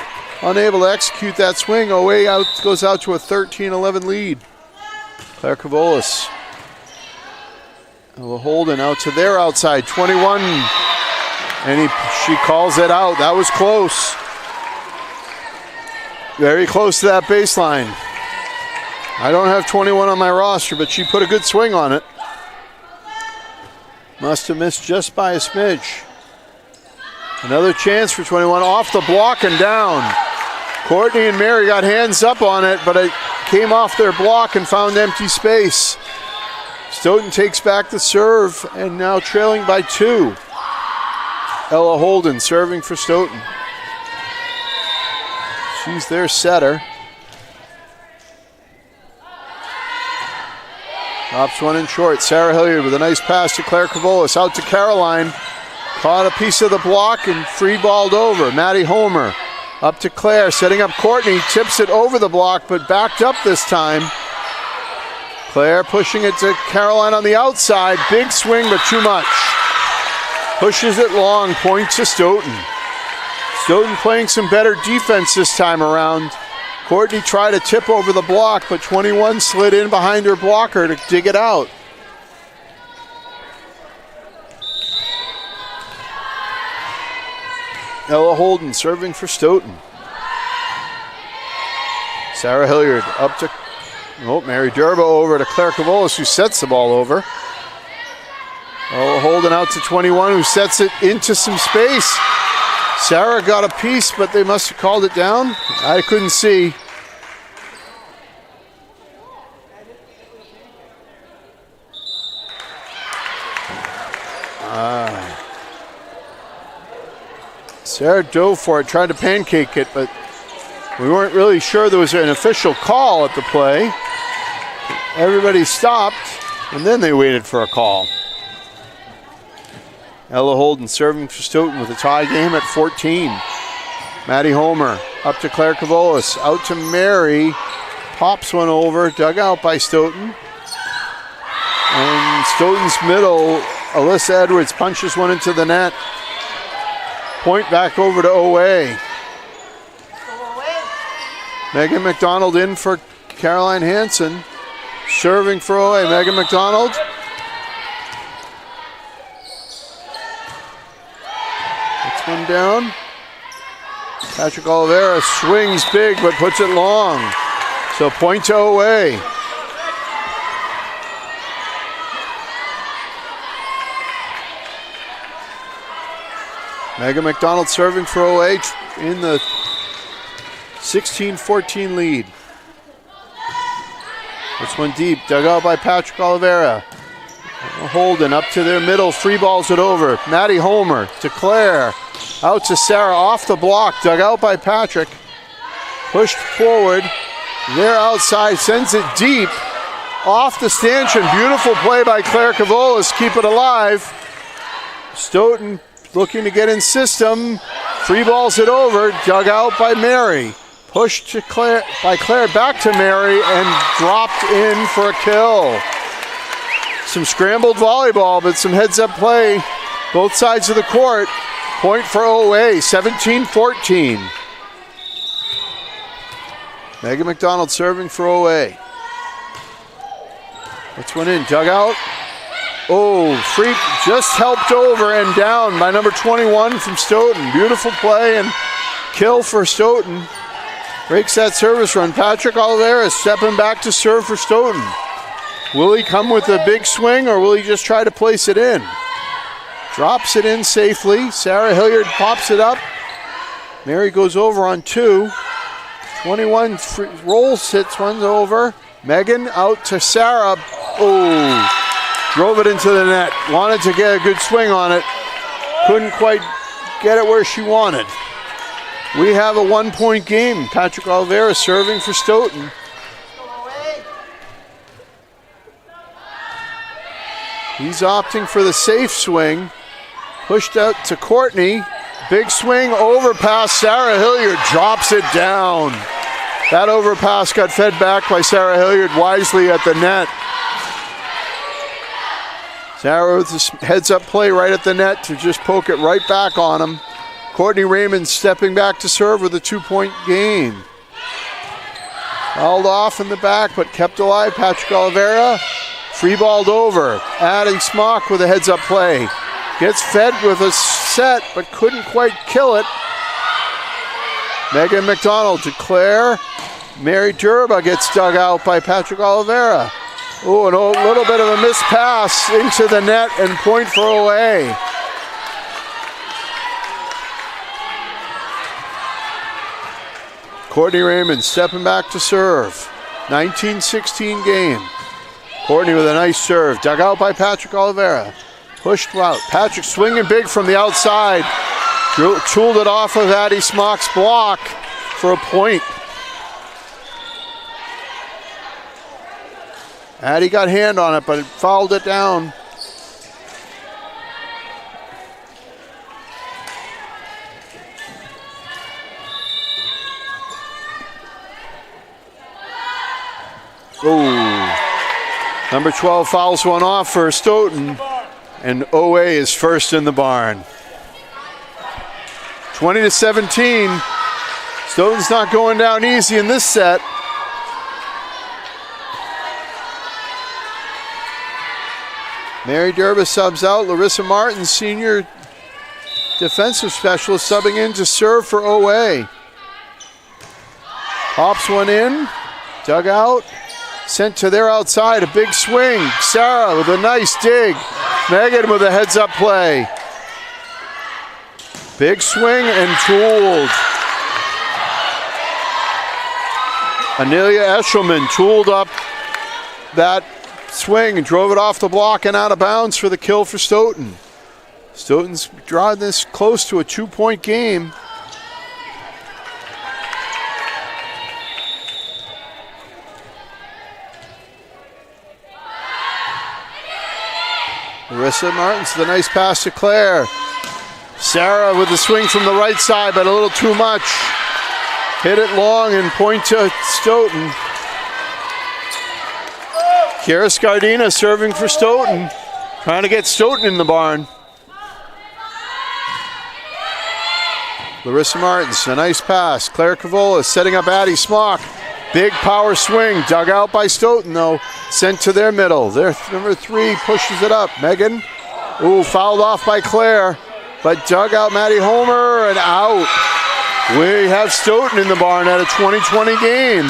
Speaker 6: Unable to execute that swing. Away out goes out to a 13-11 lead. Claire Cavola. Ella Holden out to their outside, 21. And she calls it out. That was close. Very close to that baseline. I don't have 21 on my roster, but she put a good swing on it. Must have missed just by a smidge. Another chance for 21, off the block and down. Courtney and Mary got hands up on it, but it came off their block and found empty space. Stoughton takes back the serve and now trailing by 2. Ella Holden serving for Stoughton. She's their setter. Drops one in short. Sarah Hilliard with a nice pass to Claire Cavola. Out to Caroline. Caught a piece of the block and free balled over. Maddie Homer up to Claire. Setting up Courtney. Tips it over the block but backed up this time. Claire pushing it to Caroline on the outside. Big swing but too much. Pushes it long. Point to Stoughton. Stoughton playing some better defense this time around. Courtney tried to tip over the block, but 21 slid in behind her blocker to dig it out. Ella Holden serving for Stoughton. Sarah Hilliard up to Mary Durba over to Claire Cavola, who sets the ball over. Ella Holden out to 21, who sets it into some space. Sarah got a piece, but they must have called it down. I couldn't see. Sarah dove for it, tried to pancake it, but we weren't really sure there was an official call at the play. Everybody stopped, and then they waited for a call. Ella Holden serving for Stoughton with a tie game at 14. Maddie Homer up to Claire Cavola, out to Mary, pops one over, dug out by Stoughton. And Stoughton's middle, Alyssa Edwards punches one into the net. Point back over to OA. Megan McDonald in for Caroline Hansen. Serving for OA, Megan McDonald. Puts one down. Patrick Oliveira swings big but puts it long. So point to OA. Megan McDonald serving for OA in the 16-14 lead. This one deep, dug out by Patrick Oliveira. Holden up to their middle, free balls it over. Maddie Homer to Claire, out to Sarah, off the block, dug out by Patrick. Pushed forward, they're outside, sends it deep, off the stanchion. Beautiful play by Claire Cavola, keep it alive. Stoughton looking to get in system, free balls it over, dug out by Mary. Pushed to Claire, by Claire back to Mary and dropped in for a kill. Some scrambled volleyball, but some heads-up play. Both sides of the court. Point for OA, 17-14. Megan McDonald serving for OA. Puts one in, dug out. Oh, free, just helped over and down by number 21 from Stoughton. Beautiful play and kill for Stoughton. Breaks that service run. Patrick Oliveira stepping back to serve for Stoughton. Will he come with a big swing or will he just try to place it in? Drops it in safely. Sarah Hilliard pops it up. Mary goes over on 2. 21 rolls, hits one over. Megan out to Sarah. Oh, drove it into the net. Wanted to get a good swing on it. Couldn't quite get it where she wanted. We have a 1-point game. Patrick Oliveira serving for Stoughton. He's opting for the safe swing. Pushed out to Courtney. Big swing, overpass. Sarah Hilliard drops it down. That overpass got fed back by Sarah Hilliard wisely at the net. Sarah with this heads-up play right at the net to just poke it right back on him. Courtney Raymond stepping back to serve with a 2-point gain. Held off in the back, but kept alive. Patrick Oliveira free-balled over. Addie Smock with a heads-up play. Gets fed with a set, but couldn't quite kill it. Megan McDonald to Claire. Mary Durba gets dug out by Patrick Oliveira. Oh, and a little bit of a missed pass into the net and point for OA. Courtney Raymond stepping back to serve. 19-16 game. Courtney with a nice serve. Dug out by Patrick Oliveira. Pushed out. Patrick swinging big from the outside. Tooled it off of Addie Smock's block for a point. Addie got hand on it, but it fouled it down. Oh, number 12 fouls one off for Stoughton, and OA is first in the barn. 20-17. Stoughton's not going down easy in this set. Mary Durba subs out. Larissa Martin, senior defensive specialist, subbing in to serve for OA. Hops one in, dug out, sent to their outside, a big swing. Sarah with a nice dig. Megan with a heads-up play. Big swing and tooled. Anelia Eshelman tooled up that swing and drove it off the block and out of bounds for the kill for Stoughton. Stoughton's drawing this close to a 2-point game. Larissa Martin's the nice pass to Claire. Sarah with the swing from the right side, but a little too much. Hit it long and point to Stoughton. Kiara Scardina serving for Stoughton. Trying to get Stoughton in the barn. Larissa Martins, a nice pass. Claire Cavola setting up Addie Smock. Big power swing, dug out by Stoughton though. Sent to their middle. Their number 3 pushes it up. Megan, ooh, fouled off by Claire. But dug out Maddie Homer and out. We have Stoughton in the barn at a 20-20 game.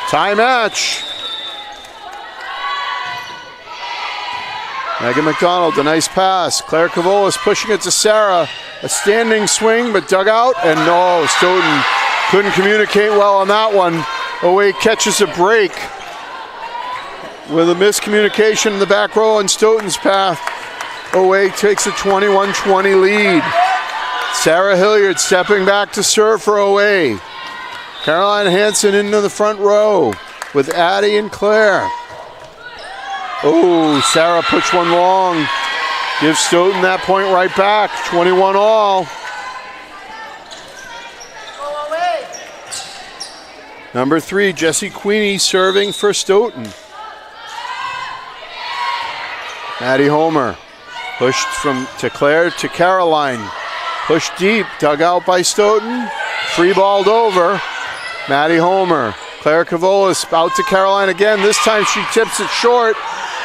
Speaker 6: Tie match. Megan McDonald, a nice pass. Claire Cavolis pushing it to Sarah. A standing swing, but dug out. And no, Stoughton couldn't communicate well on that one. OA catches a break with a miscommunication in the back row on Stoughton's path. OA takes a 21-20 lead. Sarah Hilliard stepping back to serve for OA. Caroline Hansen into the front row with Addie and Claire. Oh, Sarah puts one long. Gives Stoughton that point right back. 21 all. Number 3, Jessie Queenie serving for Stoughton. Maddie Homer pushed to Claire to Caroline. Pushed deep, dug out by Stoughton. Free balled over. Maddie Homer. Claire Cavolis out to Caroline again. This time she tips it short.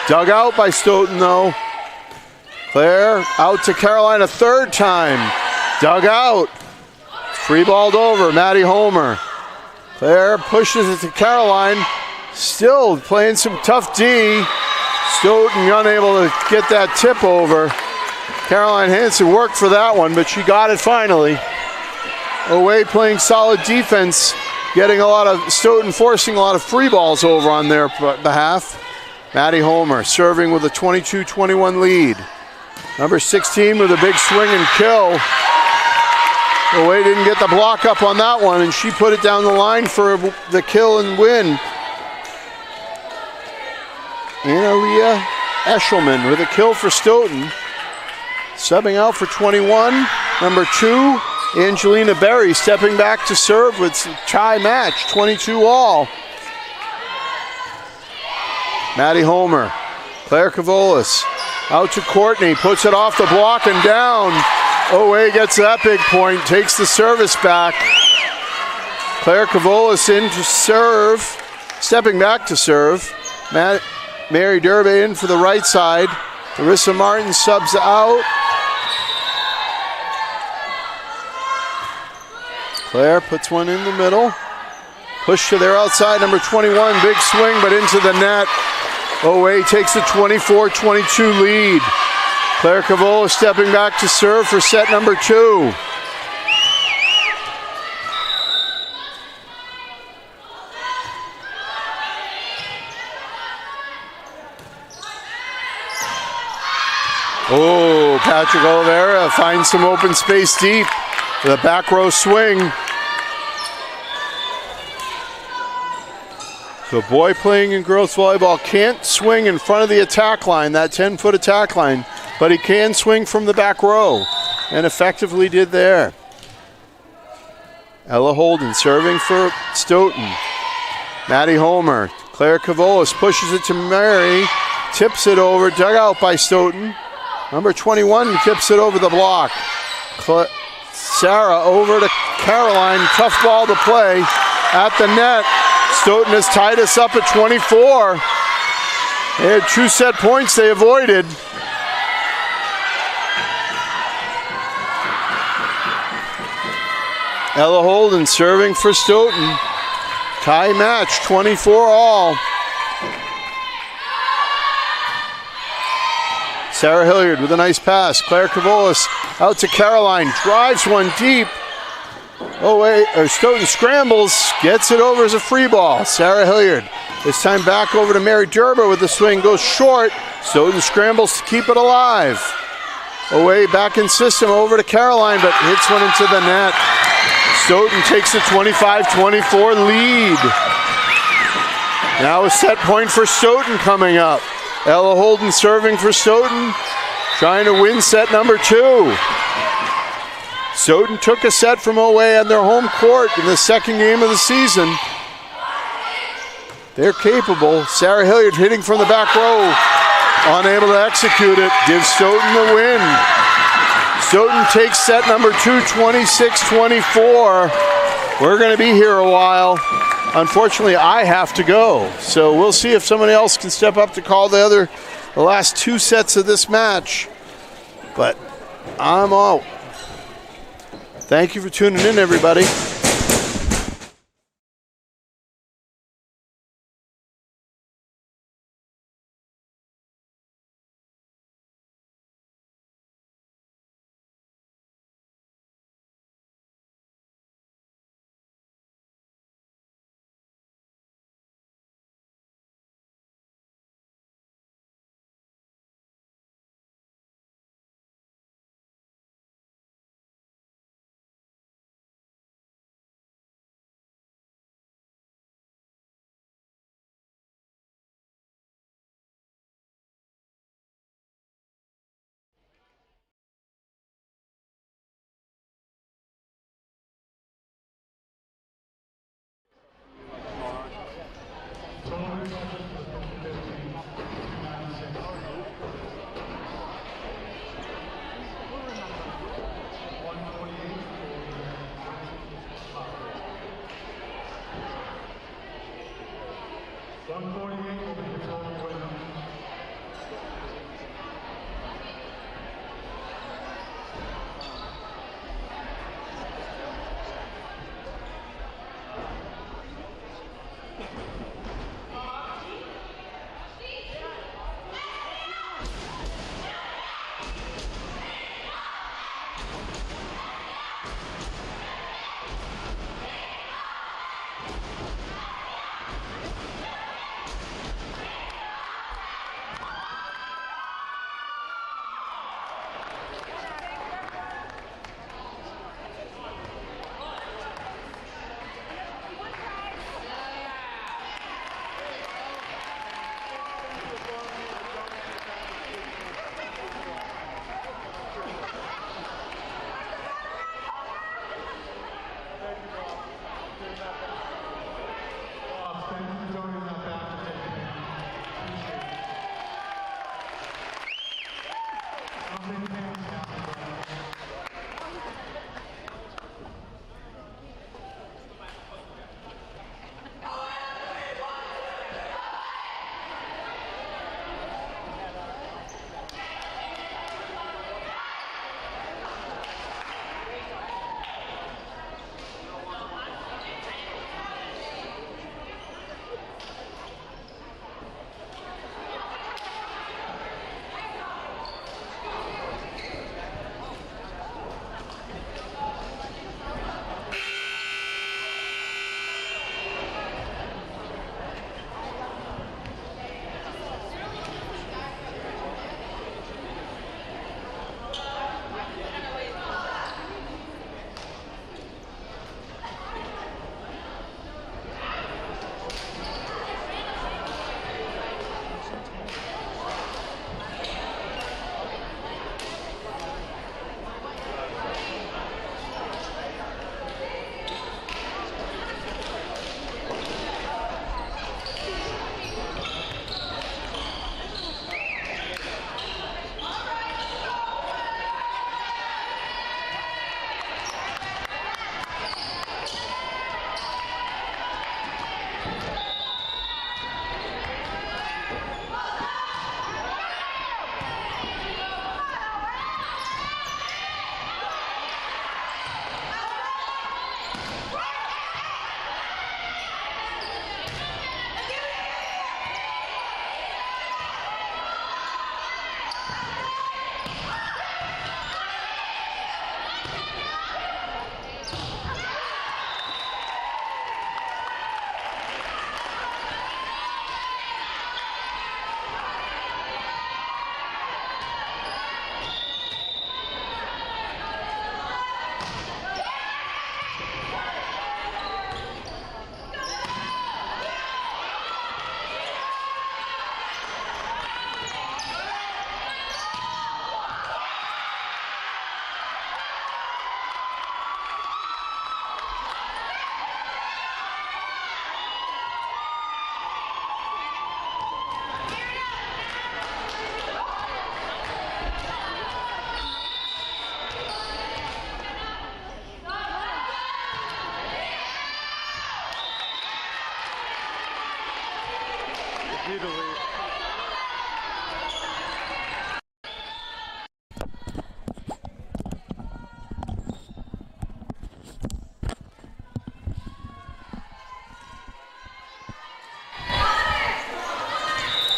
Speaker 6: Dug out by Stoughton though. Claire out to Caroline a third time. Dug out. Free balled over. Maddie Homer. Claire pushes it to Caroline. Still playing some tough D. Stoughton unable to get that tip over. Caroline Hansen worked for that one, but she got it finally. OA playing solid defense getting a lot of, Stoughton forcing a lot of free balls over on their behalf. Maddie Homer serving with a 22-21 lead. Number 16 with a big swing and kill. Away didn't get the block up on that one, and she put it down the line for the kill and win. Anna-Leah Eshelman with a kill for Stoughton. Subbing out for 21, number 2, Angelina Berry stepping back to serve with tie match, 22 all. Maddie Homer, Claire Cavolis, out to Courtney, puts it off the block and down. Owe gets that big point, takes the service back. Claire Cavolis in to serve, stepping back to serve. Mary Derbe in for the right side. Larissa Martin subs out. Claire puts one in the middle. Push to their outside, number 21, big swing, but into the net. Owe takes the 24-22 lead. Claire Cavola stepping back to serve for set number 2. Oh, Patrick Oliveira finds some open space deep. The back row swing. The boy playing in girls volleyball can't swing in front of the attack line, that 10-foot attack line, but he can swing from the back row, and effectively did there. Ella Holden serving for Stoughton. Maddie Homer, Claire Cavolis pushes it to Mary, tips it over, dug out by Stoughton. Number 21 tips it over the block. Sarah over to Caroline, tough ball to play at the net. Stoughton has tied us up at 24. They had 2 set points they avoided. Ella Holden serving for Stoughton. Tie match, 24 all. Sarah Hilliard with a nice pass. Claire Cavolis out to Caroline, drives one deep. Stoughton scrambles, gets it over as a free ball. Sarah Hilliard, this time back over to Mary Derber with the swing, goes short. Stoughton scrambles to keep it alive. Away back in system over to Caroline, but hits one into the net. Stoughton takes the 25-24 lead. Now a set point for Stoughton coming up. Ella Holden serving for Stoughton, trying to win set number 2. Stoughton took a set from Owe on their home court in the second game of the season. They're capable. Sarah Hilliard hitting from the back row, unable to execute it, gives Stoughton the win. Stoughton takes set number 2, 26-24. We're going to be here a while. Unfortunately, I have to go. So we'll see if somebody else can step up to call the last 2 sets of this match. But I'm out. Thank you for tuning in, everybody.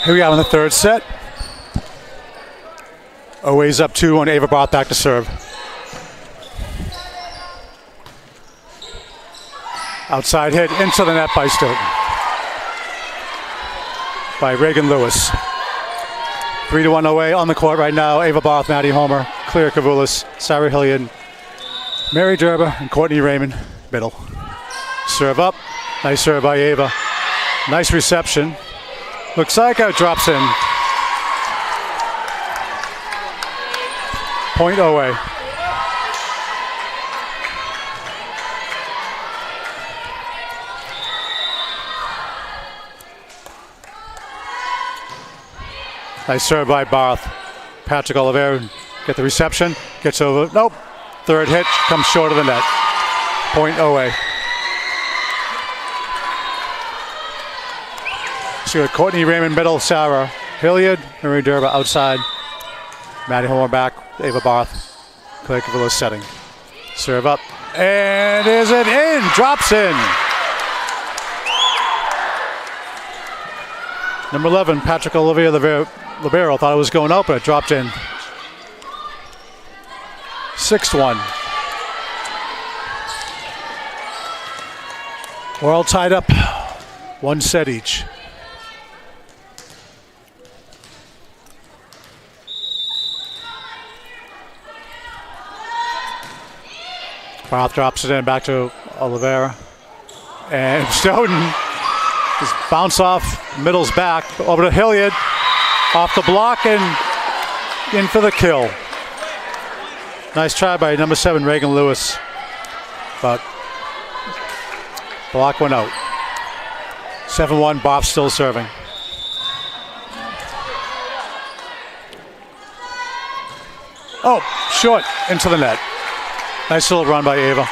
Speaker 3: Here we are in the third set. Always up 2 on Ava Barth back to serve. Outside hit into the net by Stoughton. By Reagan Lewis. 3-1 away on the court right now. Ava Barth, Maddie Homer, Claire Kavulis, Sarah Hilliard, Mary Gerber, and Courtney Raymond, middle. Serve up. Nice serve by Ava. Nice reception. Looks like it drops in. Point away. Nice serve by Barth. Patrick Oliveira get the reception. Gets over. Nope. Third hit comes short of the net. Point away. So you got Courtney Raymond middle, Sarah Hilliard, Marie Derba outside. Maddie Homer back, Ava Barth, Claire Cavillo setting. Serve up, and is it in? Drops in. Number 11, Patrick Olivier Libero thought it was going out, but it dropped in. 6-1. We're all tied up, 1 set each. Barth drops it in back to Oliveira. And Stoughton just bounce off, middle's back, over to Hilliard. Off the block and in for the kill. Nice try by number 7, Reagan Lewis. But block went out. 7-1, Barth still serving. Oh, short, into the net. Nice little run by Ava.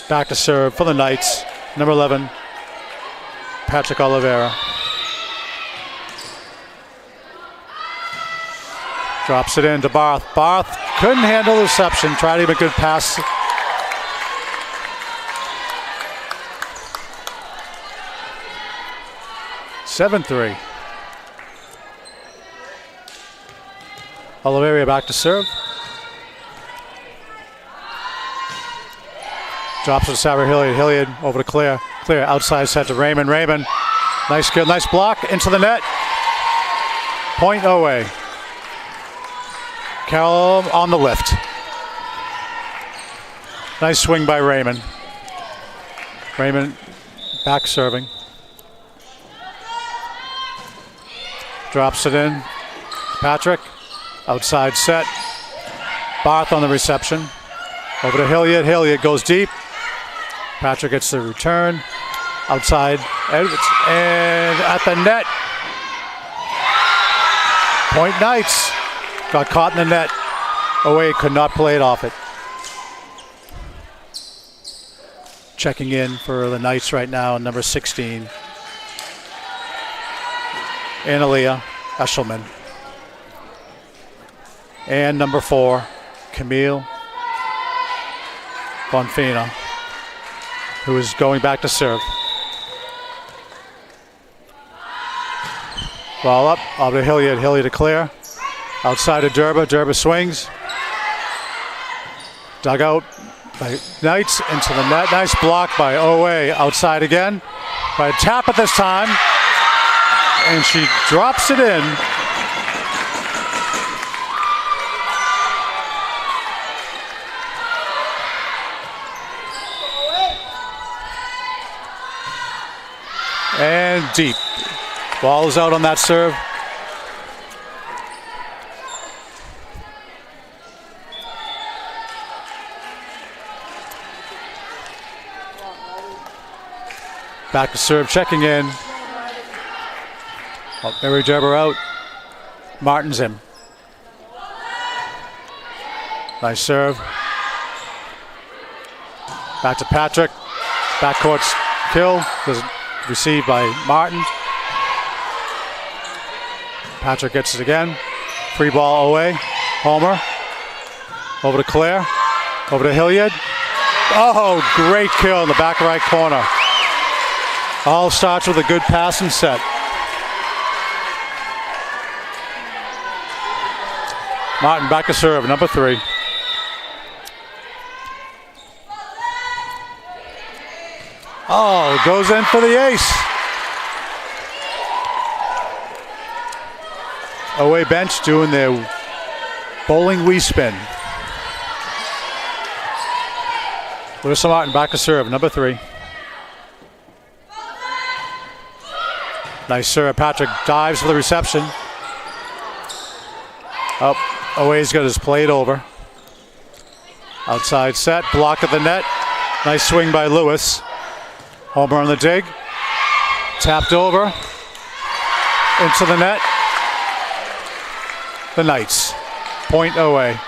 Speaker 3: Back to serve for the Knights. Number 11, Patrick Oliveira. Drops it in to Barth. Barth couldn't handle the reception. Tried to give a good pass. (7-3). Oliveira back to serve. Drops to Sarah Hilliard. Hilliard over to Claire. Claire outside set to Raymond. Raymond, nice kill, nice block into the net. Point away. Carroll on the lift. Nice swing by Raymond. Raymond back serving. Drops it in. Patrick. Outside set. Barth on the reception. Over to Hilliard. Hilliard goes deep. Patrick gets the return. Outside. And at the net. Point Knights. Got caught in the net. Away, could not play it off it. Checking in for the Knights right now, number 16. Analia Eshelman. And number 4, Camille Bonfina, who is going back to serve. Ball up, to Hilliard. Hilliard to Claire. Outside of Derba. Derba swings. Dug out by Knights into the net. Nice block by Owe. Outside again. By a tap at this time. And she drops it in. And deep. Ball is out on that serve. Back to serve, checking in. Mary Gerber out. Martin's in. Nice serve. Back to Patrick. Backcourt's kill. Received by Martin. Patrick gets it again. Free ball away. Homer. Over to Claire. Over to Hilliard. Oh, great kill in the back right corner. All starts with a good passing set. Martin back to serve, number 3. Oh, goes in for the ace. Away bench doing their bowling wee spin. Lewis Martin back to serve, number 3. Nice serve. Patrick dives for the reception. Up, away's got his plate over. Outside set, blocked at the net. Nice swing by Lewis. Homer on the dig. Tapped over. Into the net. The Knights. Point away.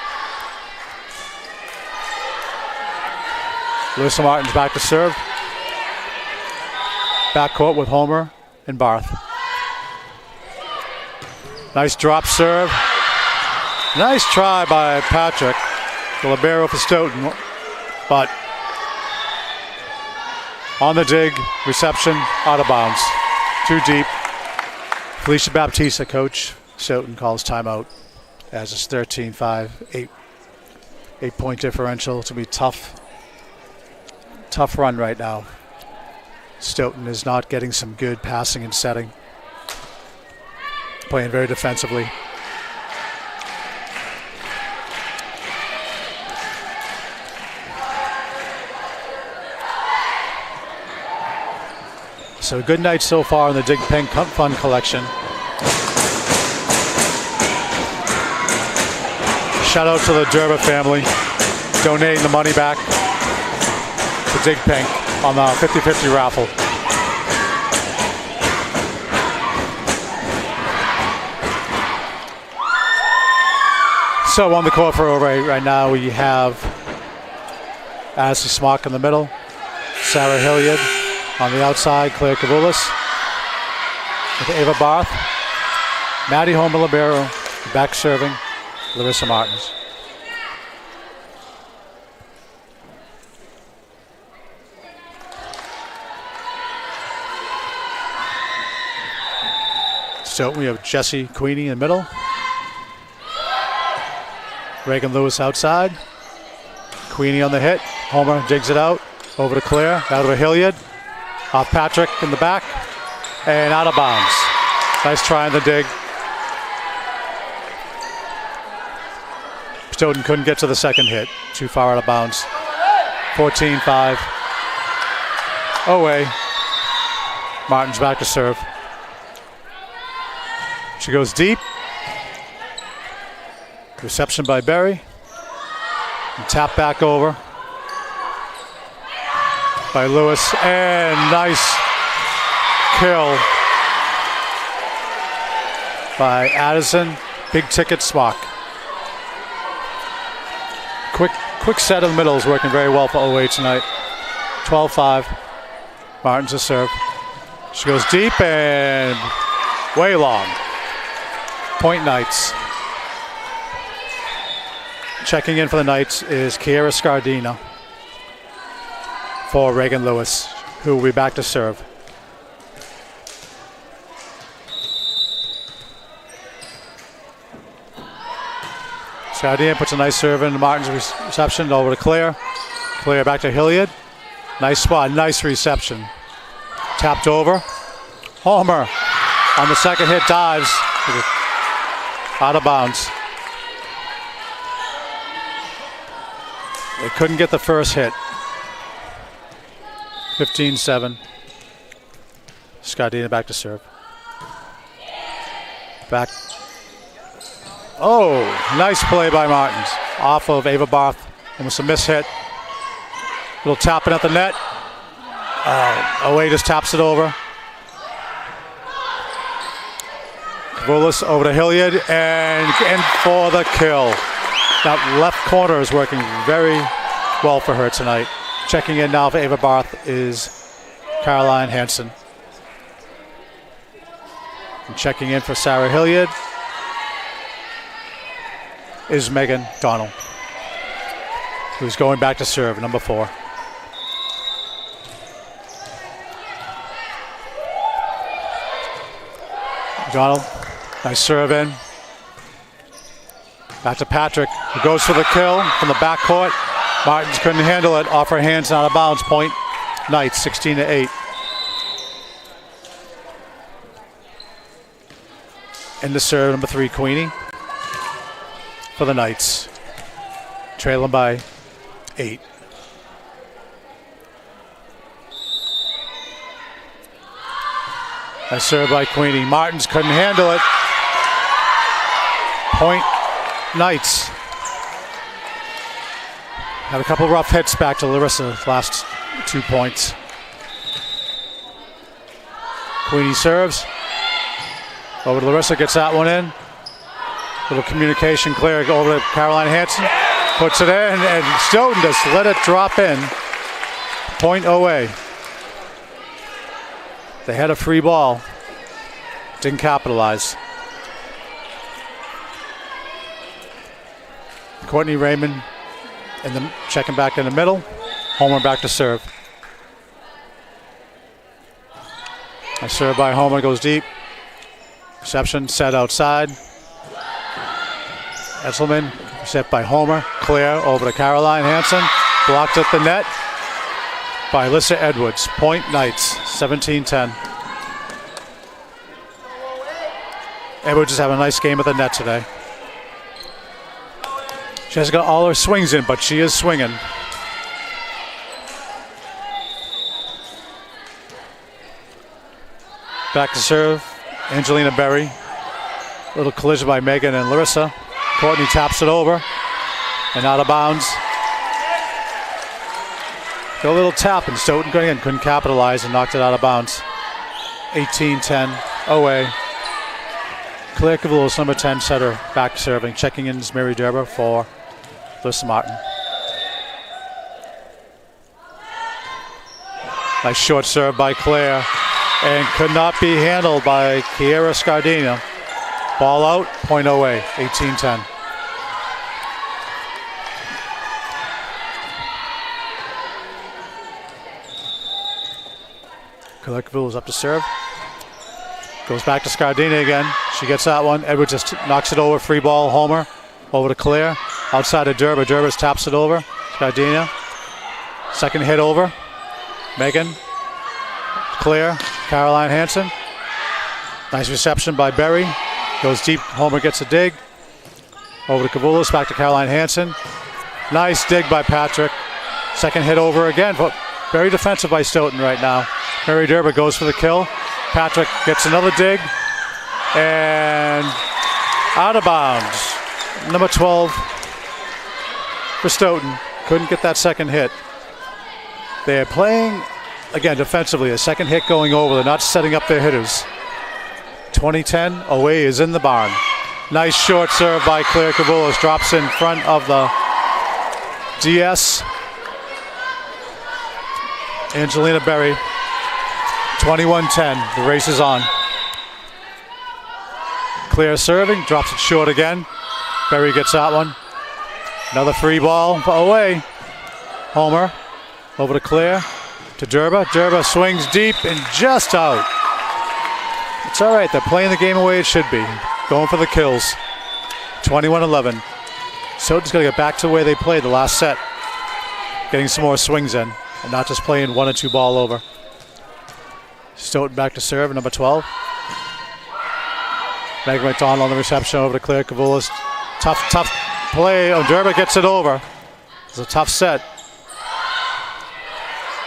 Speaker 3: Lewis Martin's back to serve. Backcourt with Homer and Barth. Nice drop serve. Nice try by Patrick. The libero for Stoughton. But on the dig, reception, out of bounds. Too deep. Felicia Baptista, coach Stoughton, calls timeout as it's 13-5, 8-point differential. It's going to be tough run right now. Stoughton is not getting some good passing and setting. Playing very defensively. So good night so far in the Dig Pink Fund collection. Shout out to the Derba family donating the money back to Dig Pink on the 50-50 raffle. So on the court for O'Reilly right now we have Ashley Smock in the middle, Sarah Hilliard on the outside, Claire Kavulis with Ava Barth, Maddie Homer libero, back serving, Larissa Martins. So we have Jessie Queenie in the middle. Reagan Lewis outside. Queenie on the hit. Homer digs it out. Over to Claire. Out of a Hilliard. Off Patrick in the back. And out of bounds. Nice try on the dig. Stoughton couldn't get to the second hit. Too far out of bounds. 14-5. Away. Martin's back to serve. She goes deep. Reception by Berry. And tap back over by Lewis. And nice kill by Addison. Big ticket Smock. Quick set of the middle is working very well for OA tonight. 12-5. Martin's a serve. She goes deep and way long. Point Knights. Checking in for the Knights is Kiera Scardina for Reagan Lewis, who will be back to serve. Scardina puts a nice serve in Martin's reception over to Claire. Claire back to Hilliard. Nice spot, nice reception. Tapped over. Homer on the second hit dives. Out of bounds. They couldn't get the first hit. 15-7. Scardina back to serve. Back. Oh, nice play by Martins. Off of Ava Barth. Almost a miss hit. Little tapping at the net. Away just taps it over. Kavulis over to Hilliard and in for the kill. That left corner is working very well for her tonight. Checking in now for Ava Barth is Caroline Hansen. And checking in for Sarah Hilliard is Megan Donald, who's going back to serve, number 4. McDonald, nice serve in. Back to Patrick, who goes for the kill from the backcourt. Martins couldn't handle it, off her hands and out of bounds. Point Knights, 16-8. In the serve, number 3, Queenie for the Knights. Trailing by 8. Nice serve by Queenie. Martins couldn't handle it. Point Knights. Had a couple rough hits back to Larissa last 2 points. Queenie serves. Over to Larissa, gets that one in. Little communication clear over to Caroline Hanson. Puts it in, and Stoughton just let it drop in. Point OA. They had a free ball. Didn't capitalize. Courtney Raymond checking back in the middle. Homer back to serve. A serve by Homer goes deep. Reception set outside. Esselman set by Homer. Clear over to Caroline Hanson. Blocked at the net by Alyssa Edwards. Point Knights, 17-10. Edwards is having a nice game at the net today. She hasn't got all her swings in, but she is swinging. Back to serve, Angelina Berry. Little collision by Megan and Larissa. Courtney taps it over and out of bounds. Got a little tap, and Stoughton couldn't capitalize and knocked it out of bounds. 18-10 OA. Claire Cavoulis, number 10 setter, back serving. Checking in is Mary Derber for Alyssa Martin. Nice short serve by Claire, and could not be handled by Kiera Scardina. Ball out, point OA, 18-10. Claire Cavoulis up to serve. Goes back to Scardina again. She gets that one. Edwards just knocks it over. Free ball. Homer over to Claire. Outside of Derber. Derber taps it over. Scardina. Second hit over. Megan. Claire. Caroline Hanson. Nice reception by Berry. Goes deep. Homer gets a dig. Over to Cavoulis. Back to Caroline Hanson. Nice dig by Patrick. Second hit over again. But very defensive by Stoughton right now. Mary Derber goes for the kill. Patrick gets another dig, and out of bounds. Number 12 for Stoughton. Couldn't get that second hit. They're playing, again, defensively. A second hit going over. They're not setting up their hitters. 20-10, OA is in the barn. Nice short serve by Claire Cavoulis. Drops in front of the DS. Angelina Berry. 21-10, the race is on. Claire serving, drops it short again. Berry gets that one. Another free ball away. Homer over to Claire, to Derba. Derba swings deep and just out. It's all right, they're playing the game the way it should be. Going for the kills. 21-11. Stoughton's got to get back to the way they played the last set. Getting some more swings in and not just playing 1 or 2 ball over. Stoughton back to serve, number 12. Megan McDonald on the reception over to Claire Cavoulis. Tough play. Oh, Derba gets it over. It's a tough set.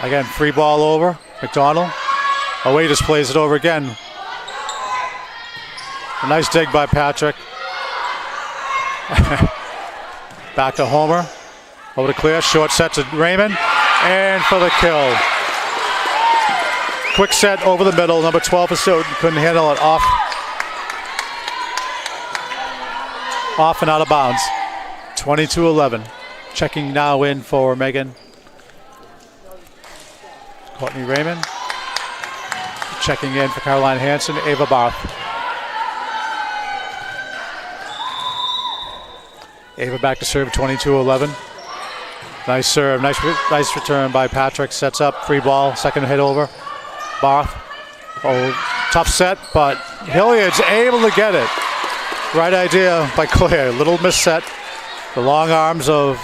Speaker 3: Again, free ball over. McDonald. Away just plays it over again. A nice dig by Patrick. Back to Homer. Over to Claire. Short set to Raymond. And for the kill. Quick set over the middle. Number 12 for Stoughton. Couldn't handle it. Off and out of bounds. 22-11. Checking now in for Megan. Courtney Raymond. Checking in for Caroline Hanson. Ava Barth. Ava back to serve. 22-11. Nice serve. Nice return by Patrick. Sets up. Free ball. Second hit over. Barth
Speaker 7: Tough set, but Hilliard's able to get it. Right idea by Claire. Little misset. The long arms of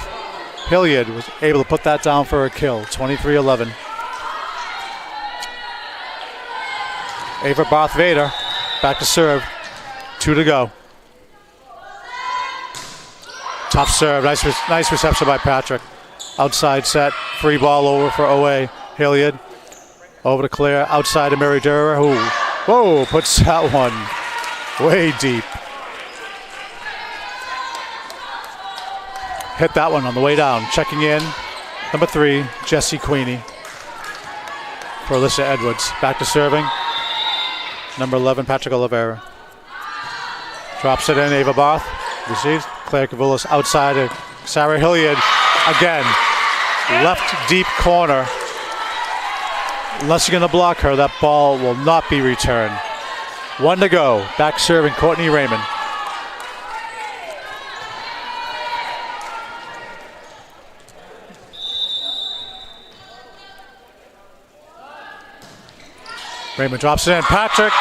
Speaker 7: Hilliard was able to put that down for a kill. 23-11. Ava Barth Vader back to serve. 2 to go. Tough serve. Nice reception by Patrick. Outside set. Free ball over for OA. Hilliard. Over to Claire. Outside to Mary Durer, who, whoa, puts that one way deep. Hit that one on the way down. Checking in. Number 3, Jessie Queenie. For Alyssa Edwards. Back to serving. Number 11, Patrick Oliveira. Drops it in. Ava Barth. Receives. Claire Cavoulis outside of Sarah Hilliard. Again. Left deep corner. Unless you're going to block her, that ball will not be returned. 1 to go. Back serving Courtney Raymond. Raymond drops it in. Patrick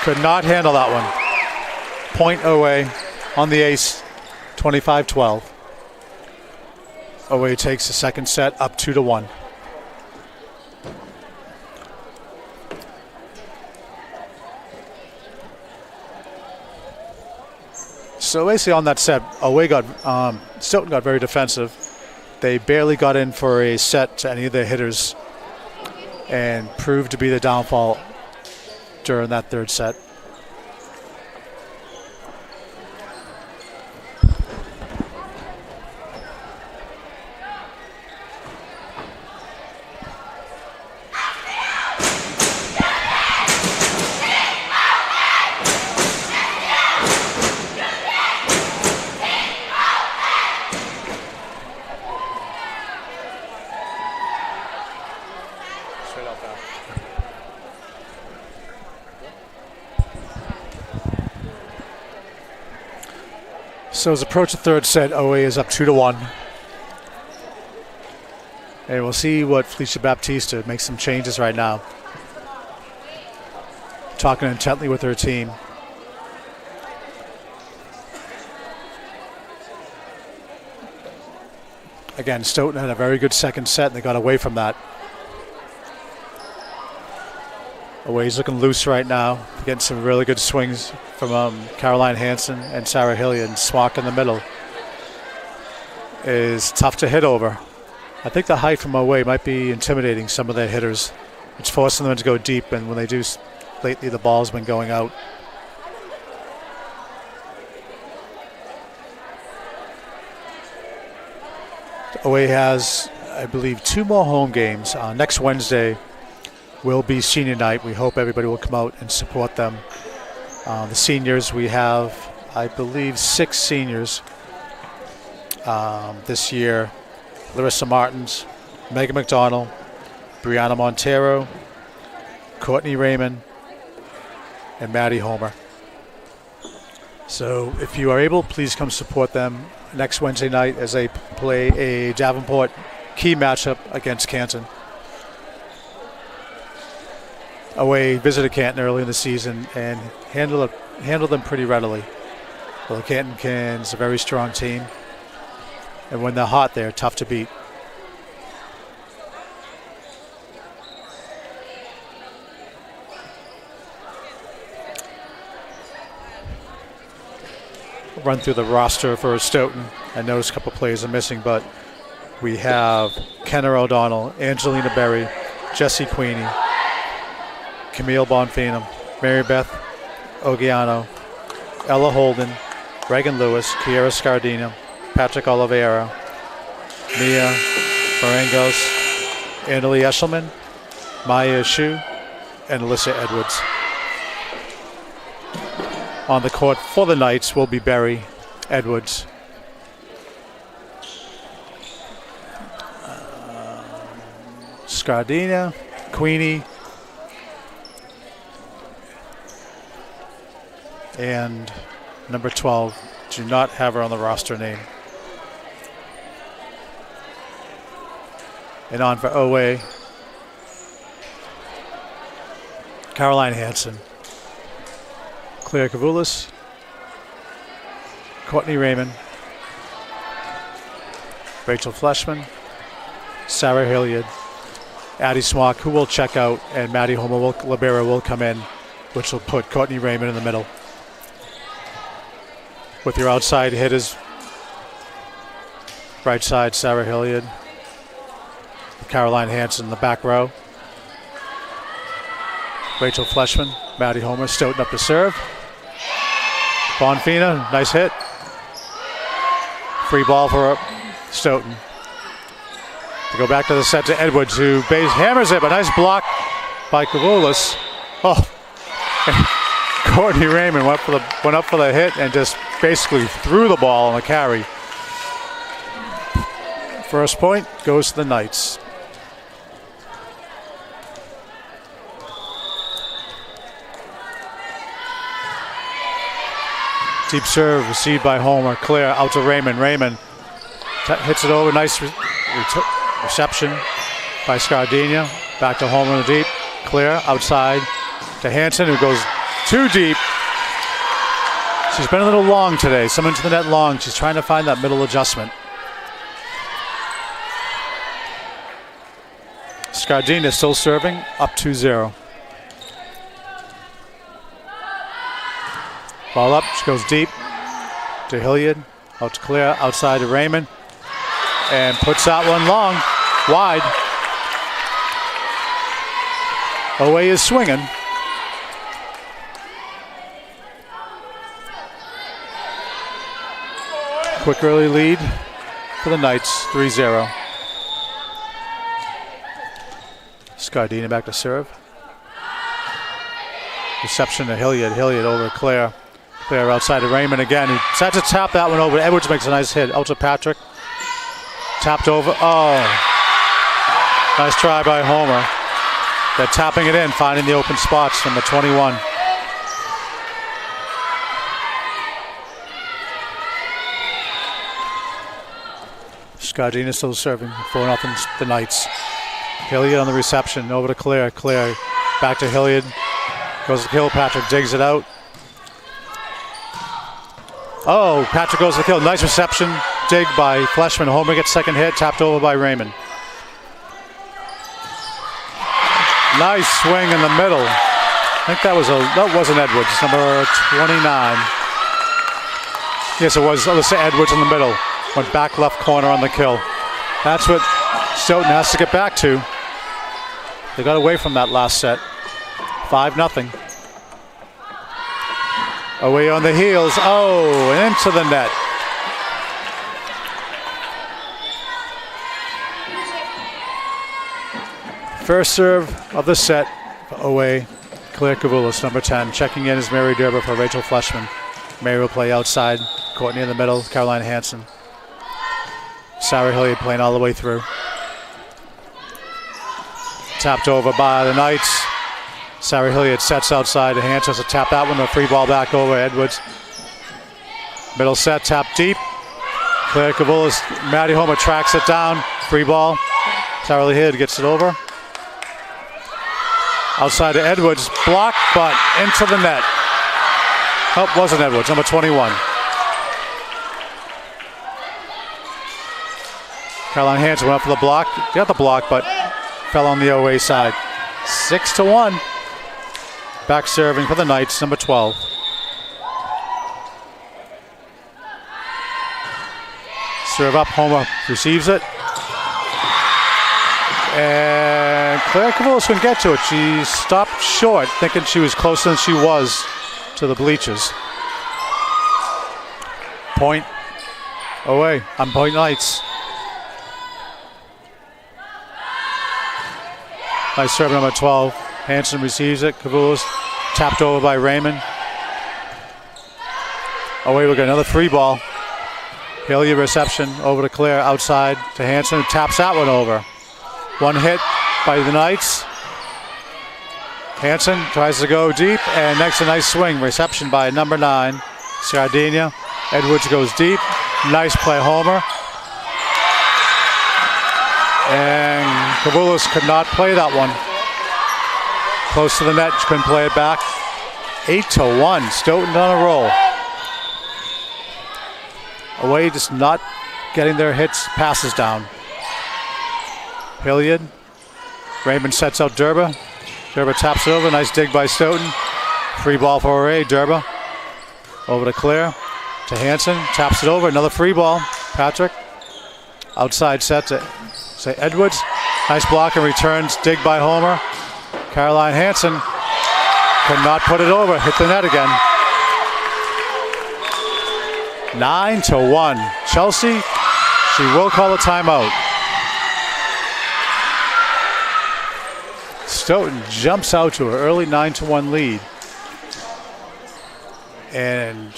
Speaker 7: could not handle that one. Point OA on the ace. 25-12. OA takes the second set up 2 to 1. So basically on that set, Stoughton got very defensive. They barely got in for a set to any of their hitters and proved to be the downfall during that third set. So as approach the third set, OA is up 2 to 1. And we'll see what Felicia Baptista makes some changes right now. Talking intently with her team. Again, Stoughton had a very good second set and they got away from that. OA's looking loose right now, getting some really good swings from Caroline Hansen and Sarah Hilliard. And Swank in the middle is tough to hit over. I think the height from OA might be intimidating some of their hitters. It's forcing them to go deep, and when they do, lately the ball's been going out. OA has, I believe, 2 more home games. Next Wednesday will be senior night. We hope everybody will come out and support them. The seniors, we have, I believe, 6 seniors this year. Larissa Martins, Megan McDonald, Brianna Montero, Courtney Raymond, and Maddie Homer. So if you are able, please come support them next Wednesday night as they play a Davenport key matchup against Canton. OA visited Canton early in the season and handled them pretty readily. Well, Canton is a very strong team, and when they're hot, they're tough to beat. Run through the roster for Stoughton. I noticed a couple players are missing, but we have Kenner O'Donnell, Angelina Berry, Jessie Queenie, Camille Bonfinum, Mary Beth Ogiano, Ella Holden, Reagan Lewis, Kiera Scardino, Patrick Oliveira, Mia Marangos, Annalie Eshelman, Maya Shu, and Alyssa Edwards. On the court for the Knights will be Berry, Edwards, Scardina, Queenie, and number 12. Do not have her on the roster name. And on for OA, Caroline Hanson. Claire Kavulis. Courtney Raymond. Rachel Fleshman. Sarah Hilliard. Addie Smock, who will check out, and Maddie Homer Libera will come in, which will put Courtney Raymond in the middle. With your outside hitters, right side, Sarah Hilliard. Caroline Hanson in the back row. Rachel Fleshman, Maddie Homer, Stoughton up to serve. Bonfina, nice hit. Free ball for Stoughton. To go back to the set to Edwards, who base hammers it, but nice block by Kavulis. Oh, Courtney Raymond went up for the hit and just basically threw the ball on the carry. First point goes to the Knights. Deep serve received by Homer. Claire out to Raymond. Raymond hits it over. Nice reception by Scardina. Back to Homer in the deep. Claire outside to Hanson, who goes too deep. She's been a little long today. Some into the net long. She's trying to find that middle adjustment. Scardina still serving, up 2-0. Ball up, she goes deep to Hilliard, out to Claire, outside to Raymond, and puts that one long, wide. Away is swinging. Quick early lead for the Knights, 3-0. Scardina back to serve. Reception to Hilliard. Hilliard over to Claire. Claire outside to Raymond again. He decides to tap that one over. Edwards makes a nice hit. Out to Patrick. Tapped over. Oh. Nice try by Homer. They're tapping it in, finding the open spots from the 21. Scardina still serving. 4-0 the Knights. Hilliard on the reception. Over to Claire. Claire back to Hilliard. Goes to kill. Patrick digs it out. Oh, Patrick goes to kill. Nice reception. Dig by Fleshman. Homer gets second hit. Tapped over by Raymond. Nice swing in the middle. I think that wasn't Edwards, number 29. Yes, it was. Let's say Edwards in the middle. Went back left corner on the kill. That's what Stoughton has to get back to. They got away from that last set. 5-0. Away on the heels. Oh, and into the net. First serve of the set away. Claire Kavulis, number 10. Checking in is Mary Derber for Rachel Fleshman. Mary will play outside. Courtney in the middle. Caroline Hanson. Sarah Hilliard playing all the way through. Tapped over by the Knights. Sarah Hilliard sets outside. Hanson has to tap that one. A free ball back over Edwards. Middle set, tap deep. Claire Kavulis, Maddie Homer tracks it down. Free ball. Sarah Hilliard gets it over. Outside to Edwards. Blocked, but into the net. Oh, wasn't Edwards, number 21. Caroline Hanson went up for the block. Got the block, but fell on the away side. 6-1. Back serving for the Knights, number 12. Serve up, Homer receives it. And Claire Kavulis couldn't get to it. She stopped short, thinking she was closer than she was to the bleachers. Point away on Point Knights. Nice serve, number 12. Hanson receives it. Kavulis tapped over by Raymond. Away we go, another free ball. Hilliard reception over to Claire, outside to Hanson, who taps that one over. One hit by the Knights. Hanson tries to go deep, and next a nice swing. Reception by number 9, Scardina. Edwards goes deep. Nice play, Homer. And Kavulis could not play that one. Close to the net, couldn't play it back. 8-1, Stoughton on a roll. Away just not getting their hits, passes down. Hilliard. Raymond sets out Durba. Durba taps it over, nice dig by Stoughton. Free ball for Ray, Durba. Over to Claire, to Hanson, taps it over, another free ball. Patrick, outside set to say Edwards. Nice block and returns, dig by Homer. Caroline Hanson could not put it over, hit the net again. 9-1. Chelsea, she will call a timeout. Stoughton jumps out to an early 9-1 lead. And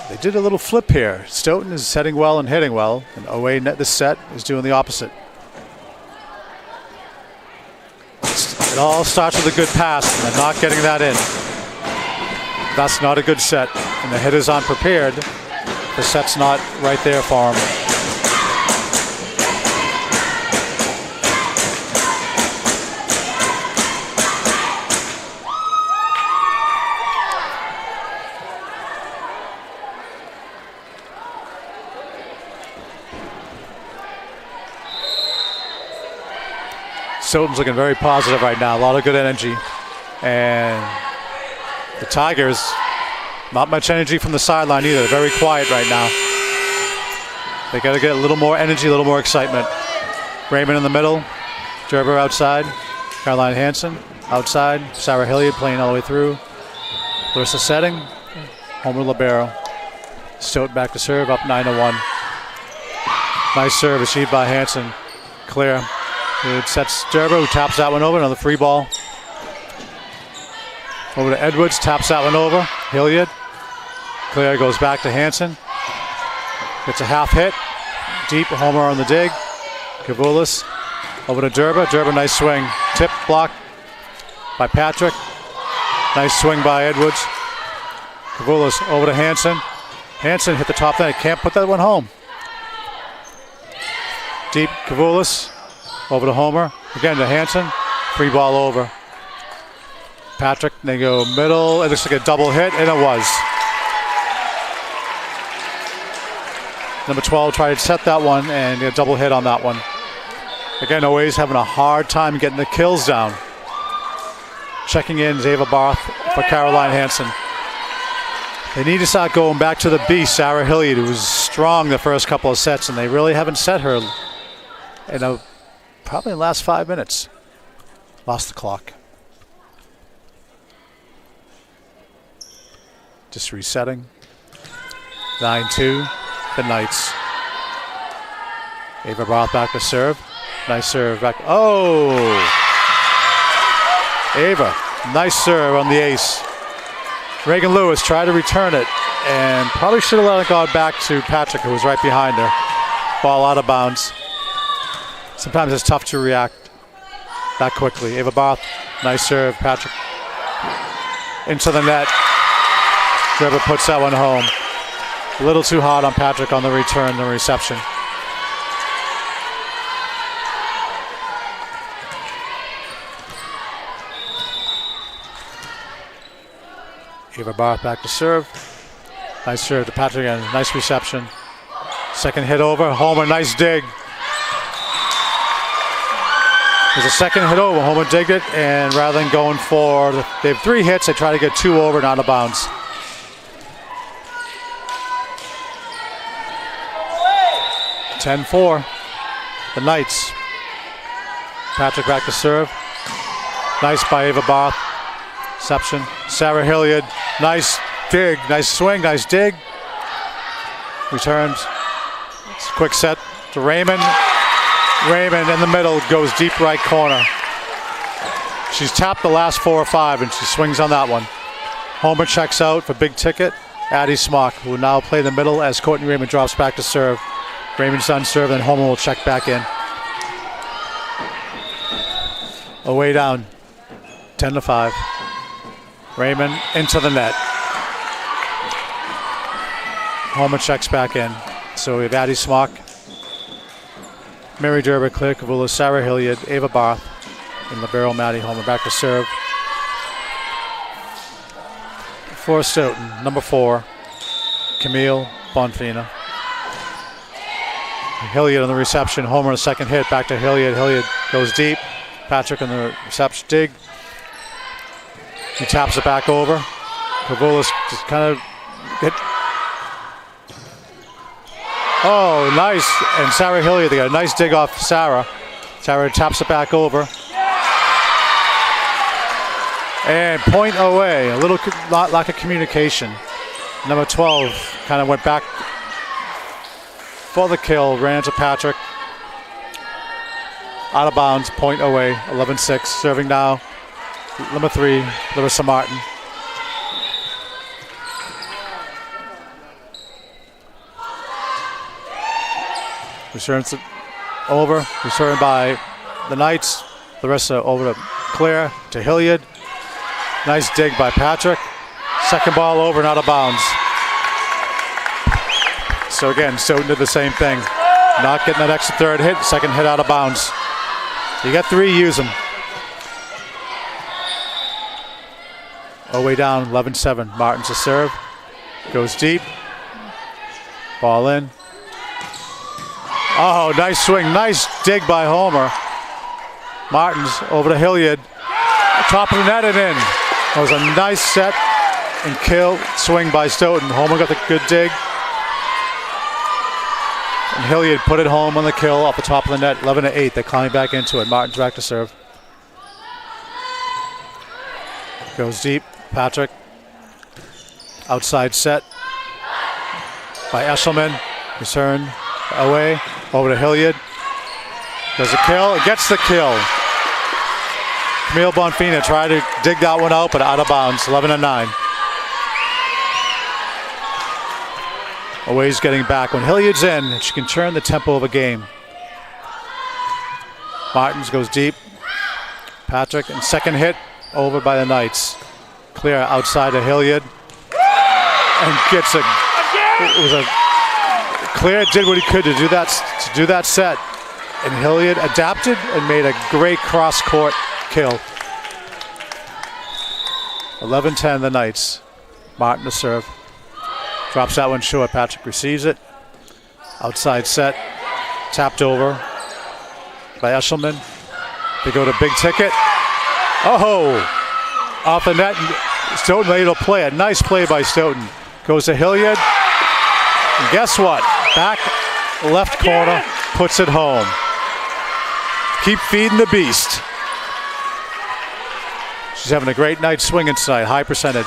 Speaker 7: they did a little flip here. Stoughton is setting well and hitting well, and away net this set is doing the opposite. It all starts with a good pass, and they're not getting that in. That's not a good set, and the hitters aren't prepared. The set's not right there for them. Stoughton's looking very positive right now. A lot of good energy. And the Tigers, not much energy from the sideline either. They're very quiet right now. They got to get a little more energy, a little more excitement. Raymond in the middle. Gerber outside. Caroline Hanson outside. Sarah Hilliard playing all the way through. Larissa setting. Homer Libero. Stoughton back to serve, up 9-1. Nice serve achieved by Hanson. Clear. It sets Gerber, who taps that one over. Another free ball. Over to Edwards, taps that one over. Hilliard. Clear goes back to Hanson. Gets a half hit. Deep, Homer on the dig. Kavulis over to Gerber. Gerber, nice swing. Tip block by Patrick. Nice swing by Edwards. Kavulis over to Hanson. Hanson hit the top net. Can't put that one home. Deep, Kavulis. Over to Homer. Again to Hanson. Free ball over. Patrick, they go middle. It looks like a double hit, and it was. Number 12 tried to set that one and a double hit on that one. Again, always having a hard time getting the kills down. Checking in is Ava Barth for Caroline Hanson. They need to start going back to the beast, Sarah Hilliard, who was strong the first couple of sets, and they really haven't set her in probably in the last 5 minutes. Lost the clock. Just resetting. 9-2, the Knights. Ava Barth back to serve. Nice serve back. Oh! Ava, nice serve on the ace. Reagan Lewis tried to return it and probably should have let it go back to Patrick, who was right behind her. Ball out of bounds. Sometimes it's tough to react that quickly. Ava Barth, nice serve. Patrick into the net. Gerber puts that one home. A little too hard on Patrick on the return, the reception. Ava Barth back to serve. Nice serve to Patrick and nice reception. Second hit over. Homer, nice dig. There's a second hit over. Homer digged it, and rather than going for, they have 3 hits, they try to get 2 over and out of bounds. (10-4), the Knights. Patrick back to serve. Nice by Ava Barth. Reception. Sarah Hilliard. Nice dig. Nice swing. Nice dig. Returns. It's a quick set to Raymond. Raymond in the middle goes deep right corner. She's tapped the last 4 or 5, and she swings on that one. Homer checks out for big ticket. Addie Smock, who will now play in the middle as Courtney Raymond drops back to serve. Raymond's done serve, and Homer will check back in. Away down, 10-5. Raymond into the net. Homer checks back in. So we have Addie Smock, Mary Gerber, Claire Kavulis, Sarah Hilliard, Ava Barth, and libero Maddie Homer back to serve. For Stoughton, number 4, Camille Bonfina. Hilliard on the reception. Homer on the second hit. Back to Hilliard. Hilliard goes deep. Patrick on the reception dig. He taps it back over. Kavulis just kind of hit. Oh, nice. And Sarah Hilliard, they got a nice dig off Sarah. Sarah taps it back over. And point away. A little lack of communication. Number 12 kind of went back for the kill, ran to Patrick. Out of bounds, point away, 11-6. Serving now, number 3, Larissa Martin. Returns it over, returned by the Knights. Larissa over to Claire, to Hilliard. Nice dig by Patrick. Second ball over and out of bounds. So again, Stoughton did the same thing. Not getting that extra third hit, second hit out of bounds. You got 3, use them. Way down, 11-7. Martin's to serve. Goes deep. Ball in. Oh, nice swing. Nice dig by Homer. Martin's over to Hilliard. Top of the net and in. That was a nice set and kill swing by Stoughton. Homer got the good dig. And Hilliard put it home on the kill off the top of the net. 11-8. They're climbing back into it. Martin's back to serve. Goes deep. Patrick. Outside set by Eshelman. Return away. Over to Hilliard. Does a kill. It gets the kill. Camille Bonfina tried to dig that one out, but out of bounds. 11-9. Always getting back. When Hilliard's in, she can turn the tempo of a game. Martins goes deep. Patrick, and second hit over by the Knights. Clear outside of Hilliard. And gets a... It was a... Claire did what he could to do that set. And Hilliard adapted and made a great cross-court kill. 11-10 the Knights. Martin to serve. Drops that one short. Patrick receives it. Outside set. Tapped over by Eshelman. They go to big ticket. Oh! Off the net. Stoughton able to play. A nice play by Stoughton. Goes to Hilliard. And guess what? Back left corner. Puts it home. Keep feeding the beast. She's having a great night swinging tonight. High percentage.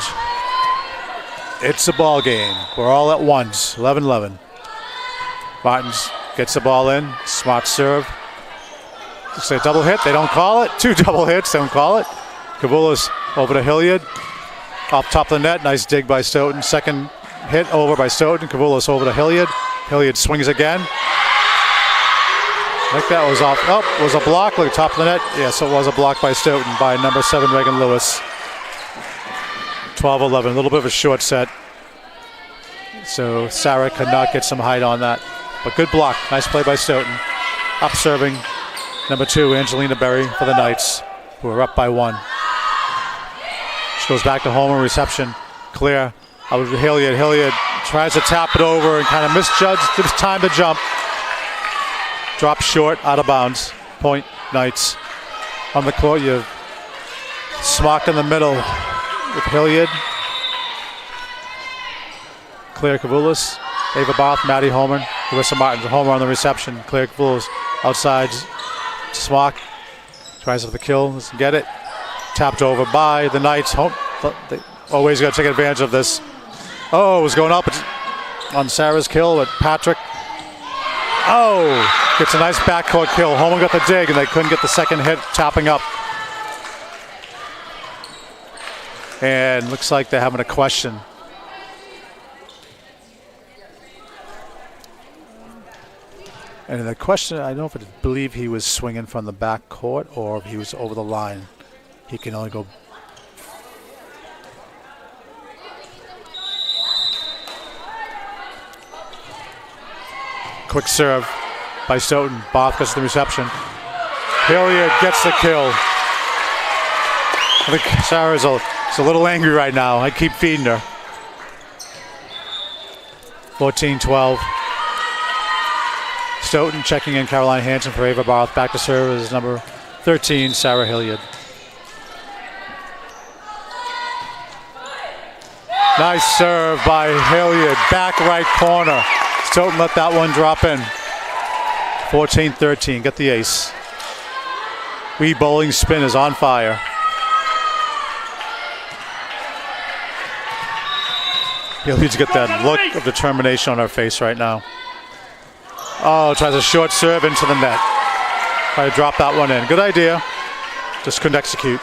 Speaker 7: It's a ball game. We're all at once. 11-11. Martins gets the ball in. Smart serve. Looks like a double hit. They don't call it. 2 double hits. They don't call it. Kavulis over to Hilliard. Off top of the net. Nice dig by Stoughton. Second hit over by Stoughton. Kavulis over to Hilliard. Hilliard swings again. I think that was off. Oh, it was a block. Look at top of the net. Yes, it was a block by Stoughton by number 7, Reagan Lewis. 12-11. A little bit of a short set. So Sarah could not get some height on that. But good block. Nice play by Stoughton. Up serving. Number 2, Angelina Berry for the Knights, who are up by 1. She goes back to Homer. Reception. Clear. Out to Hilliard. Hilliard tries to tap it over and kind of misjudged. It was time to jump. Drop short, out of bounds. Point, Knights. On the court, you have Smock in the middle with Hilliard. Claire Kavulis, Ava Barth, Maddie Homer, Larissa Martin. Homer on the reception. Claire Kavulis outside. Smock tries for the kill, doesn't get it. Tapped over by the Knights. They always got to take advantage of this. Oh, it was going up on Sarah's kill, but Patrick. Oh, gets a nice backcourt kill. Homer got the dig, and they couldn't get the second hit, tapping up. And looks like they're having a question. And the question, I don't know if I believe he was swinging from the backcourt or if he was over the line. He can only go. Quick serve by Stoughton. Both gets the reception. Hilliard gets the kill. I think Sarah's a little angry right now. I keep feeding her. 14-12. Stoughton checking in Caroline Hansen for Ava Barth. Back to serve is number 13, Sarah Hilliard. Nice serve by Hilliard. Back right corner. Stoughton let that one drop in. 14-13. Get the ace. Wee bowling spin is on fire. Hilliard's got that look of determination on her face right now. Oh, tries a short serve into the net. Try to drop that one in. Good idea. Just couldn't execute.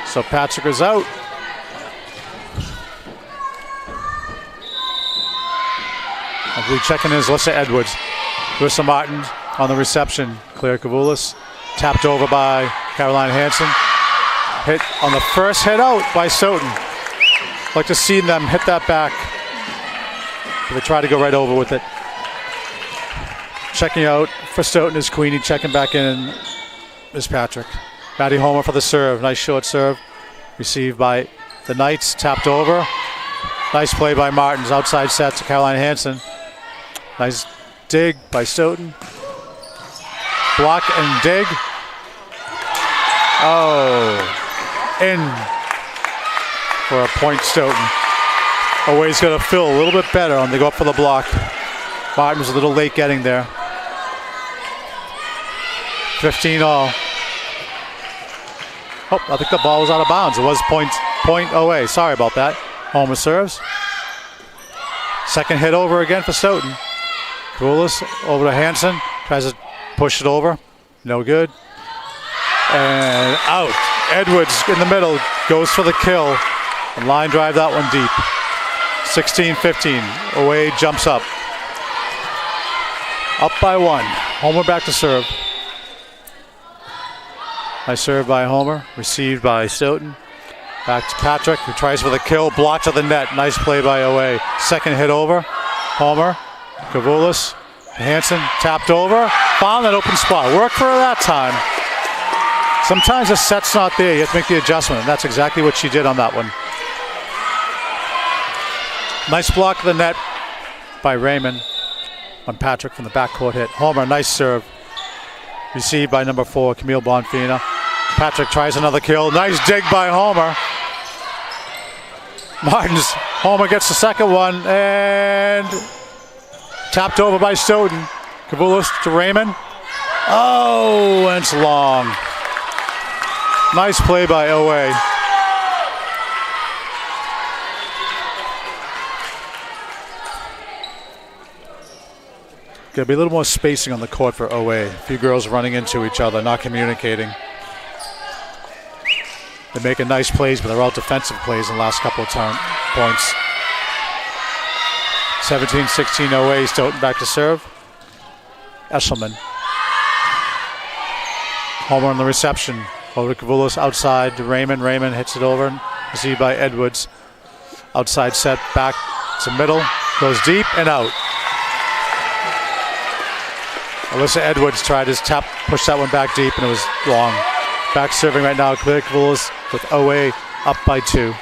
Speaker 7: So Patrick is out. I believe checking in is Alyssa Edwards. Larissa Martin on the reception. Claire Kavulis. Tapped over by Caroline Hansen. Hit on the first hit out by Stoughton. Like to see them hit that back. But they try to go right over with it. Checking out for Stoughton is Queenie. Checking back in is Patrick. Maddie Homer for the serve. Nice short serve. Received by the Knights. Tapped over. Nice play by Martins. Outside set to Caroline Hansen. Nice dig by Stoughton. Block and dig. Oh. In for a point Stoughton. Always got to feel a little bit better on they go up for the block. Martin was a little late getting there. 15 all. Oh, I think the ball was out of bounds. It was point OA. Sorry about that. Homer serves. Second hit over again for Stoughton. Kavulis over to Hansen. Tries to push it over. No good. And out. Edwards in the middle goes for the kill. And line drive that one deep. 16-15. Away jumps up. Up by one. Homer back to serve. Nice serve by Homer. Received by Stoughton. Back to Patrick, who tries for the kill. Blocked to the net. Nice play by Away. Second hit over. Homer. Kavulis. Hansen tapped over. Found that open spot. Worked for her that time. Sometimes the set's not there. You have to make the adjustment. And that's exactly what she did on that one. Nice block to the net by Raymond on Patrick from the backcourt hit. Homer, nice serve. Received by number 4, Camille Bonfina. Patrick tries another kill. Nice dig by Homer. Martins. Homer gets the second one and tapped over by Stoughton. Kavulis to Raymond. Oh, and it's long. Nice play by Owe. Got to be a little more spacing on the court for Owe. A few girls running into each other, not communicating. They're making nice plays, but they're all defensive plays in the last couple of points. 17-16 Owe. Stoughton back to serve. Eshelman. Homer on the reception. Over to Kavulis outside to Raymond. Raymond hits it over. Received by Edwards. Outside set back to middle. Goes deep and out. Alyssa Edwards tried his tap, push that one back deep, and it was long. Back serving right now, Claire Kavulis with OA up by 2.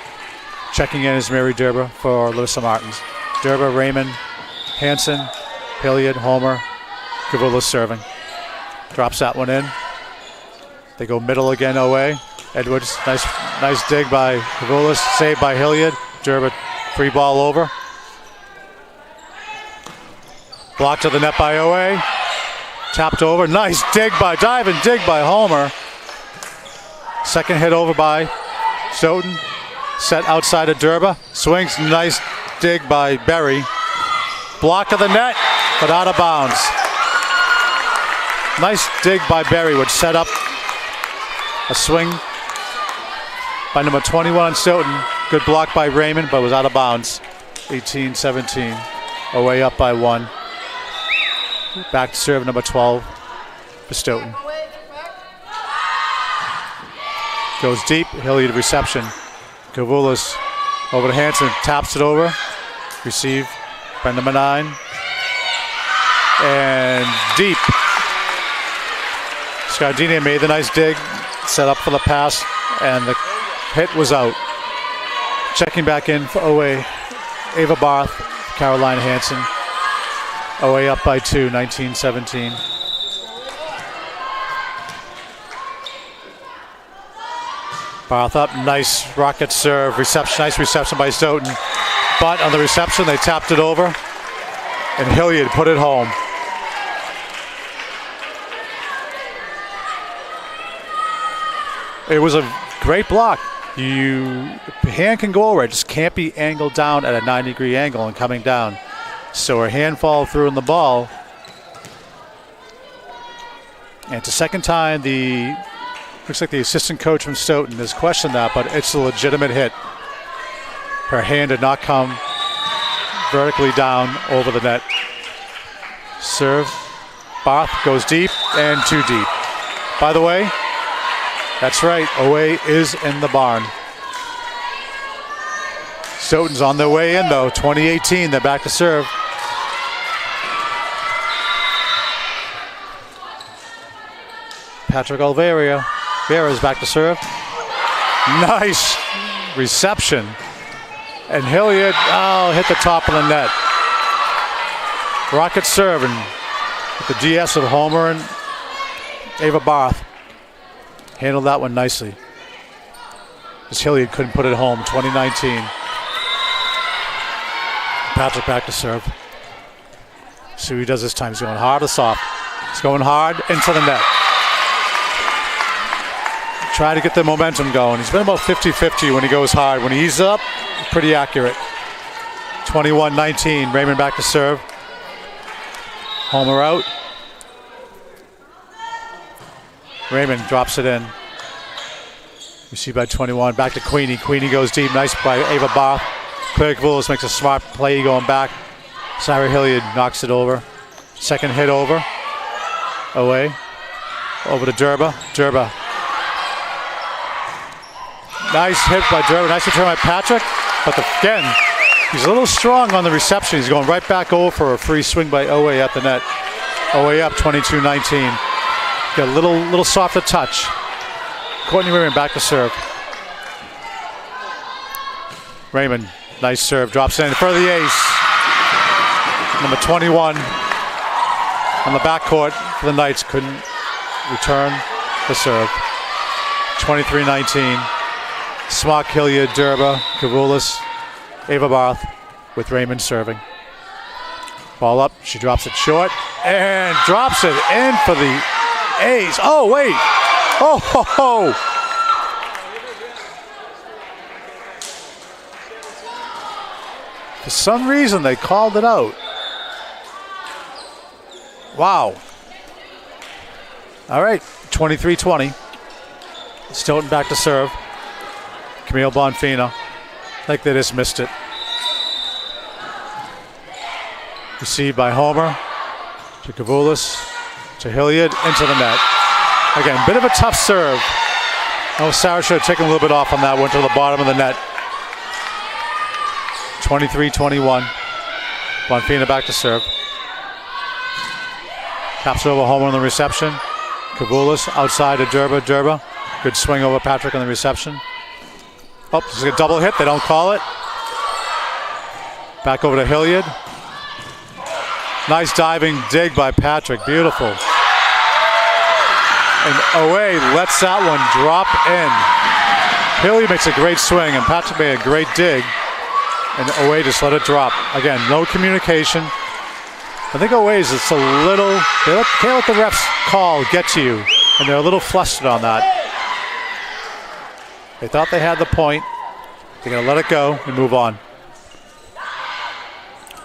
Speaker 7: Checking in is Mary Derber for Larissa Martins. Derber, Raymond, Hansen, Hilliard, Homer, Kavulis serving. Drops that one in. They go middle again, OA. Edwards, nice dig by Kavulis, saved by Hilliard. Derber, free ball over. Blocked to the net by OA. Tapped over, nice dive and dig by Homer. Second hit over by Stoughton. Set outside of Derba. Swings, nice dig by Berry. Block of the net, but out of bounds. Nice dig by Berry, which set up a swing by number 21 on Stoughton. Good block by Raymond, but was out of bounds. 18-17. Away up by 1. Back to serve number 12 for Stoughton. Goes deep. Hilliard reception. Kavulis over to Hansen. Taps it over. Received by number 9. And deep. Scardini made the nice dig, set up for the pass, and the hit was out. Checking back in for OA, Ava Barth, Caroline Hansen. OA up by 2, 19-17. Barth up, nice rocket serve, reception, nice reception by Stoughton. But on the reception, they tapped it over, and Hilliard put it home. It was a great block. Hand can go over, it just can't be angled down at a 90-degree angle and coming down. So her hand followed through in the ball. And it's the second time looks like the assistant coach from Stoughton has questioned that, but it's a legitimate hit. Her hand did not come vertically down over the net. Serve. Barth goes deep and too deep. By the way, that's right, OA is in the barn. Stoughton's on their way in though, 2018, they're back to serve. Patrick Vera's back to serve. Nice reception. And Hilliard, hit the top of the net. Rocket serve, and with the DS of Homer and Ava Barth handled that one nicely. As Hilliard couldn't put it home, 2019. Patrick back to serve. See what he does this time. He's going hard or soft. He's going hard into the net. Try to get the momentum going. He's been about 50-50 when he goes hard. When he's up, pretty accurate. 21-19, Raymond back to serve. Homer out. Raymond drops it in. You see by 21, back to Queenie. Queenie goes deep, nice by Ava Barth. Claire Kavoulis makes a smart play going back. Sarah Hilliard knocks it over. Second hit over. Away. Over to Durba. Durba. Nice hit by Durba. Nice return by Patrick. But again, he's a little strong on the reception. He's going right back over for a free swing by OA at the net. OA up 22-19. Got a little softer touch. Courtney Raymond back to serve. Raymond, nice serve, drops in for the ace. Number 21 on the backcourt for the Knights couldn't return the serve. 23-19. Smock, Hilliard, Durba, Kavoulis, Ava Barth with Raymond serving. Ball up, she drops it short and drops it in for the ace. Oh, wait. Oh, ho, ho. For some reason, they called it out. Wow. All right, 23-20. Stoughton back to serve. Camille Bonfina. I think they just missed it. Received by Homer. To Kavoulis. To Hilliard. Into the net. Again, bit of a tough serve. Oh, Sarah should have taken a little bit off on that. Went to the bottom of the net. 23-21. Bonfina back to serve. Taps over Homer on the reception. Kavoulis outside to Durba. Durba. Good swing over Patrick on the reception. Oh, this is a double hit. They don't call it. Back over to Hilliard. Nice diving dig by Patrick. Beautiful. And OA lets that one drop in. Hilliard makes a great swing, and Patrick made a great dig. And OA just let it drop. Again, no communication. I think OA is just a little, can't let the refs call get to you. And they're a little flustered on that. They thought they had the point. They're going to let it go and move on.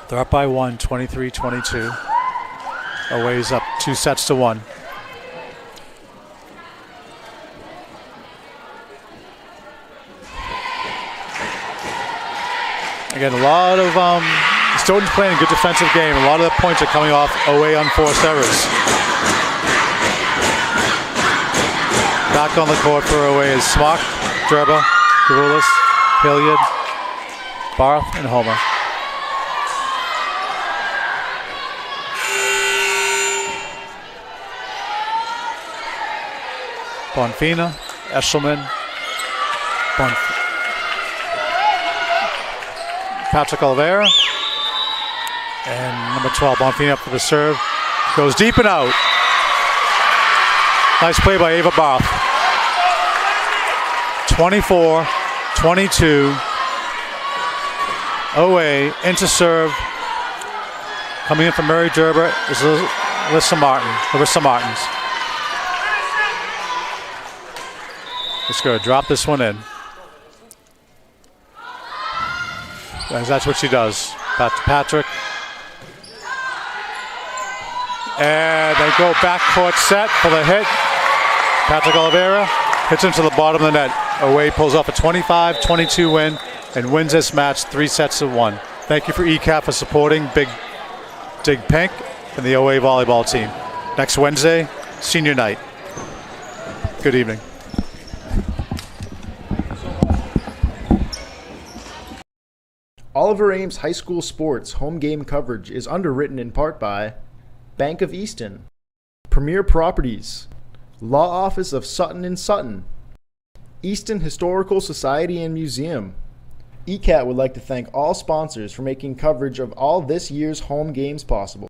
Speaker 7: They're up by 1, 23-22. OA's up 2-1. Again, a lot of Stoughton's playing a good defensive game. A lot of the points are coming off OA unforced errors. Back on the court for OA is Smock, Durba, Kavoulis, Hilliard, Barth, and Homer. Bonfina, Eshelman, Patrick Oliveira, and number 12, Bonfina up for the serve. Goes deep and out. Nice play by Ava Barth. 24-22. OA into serve. Coming in from Mary Derber is Larissa Martins. Just going to drop this one in. That's what she does. Back to Patrick. And they go back court set for the hit. Patrick Oliveira hits into the bottom of the net. OA pulls off a 25-22 win and wins this match 3-1. Thank you for ECAP for supporting Big Dig Pink and the OA volleyball team. Next Wednesday, senior night. Good evening.
Speaker 8: Oliver Ames High School Sports home game coverage is underwritten in part by Bank of Easton, Premier Properties, Law Office of Sutton & Sutton, Easton Historical Society and Museum. ECAT would like to thank all sponsors for making coverage of all this year's home games possible.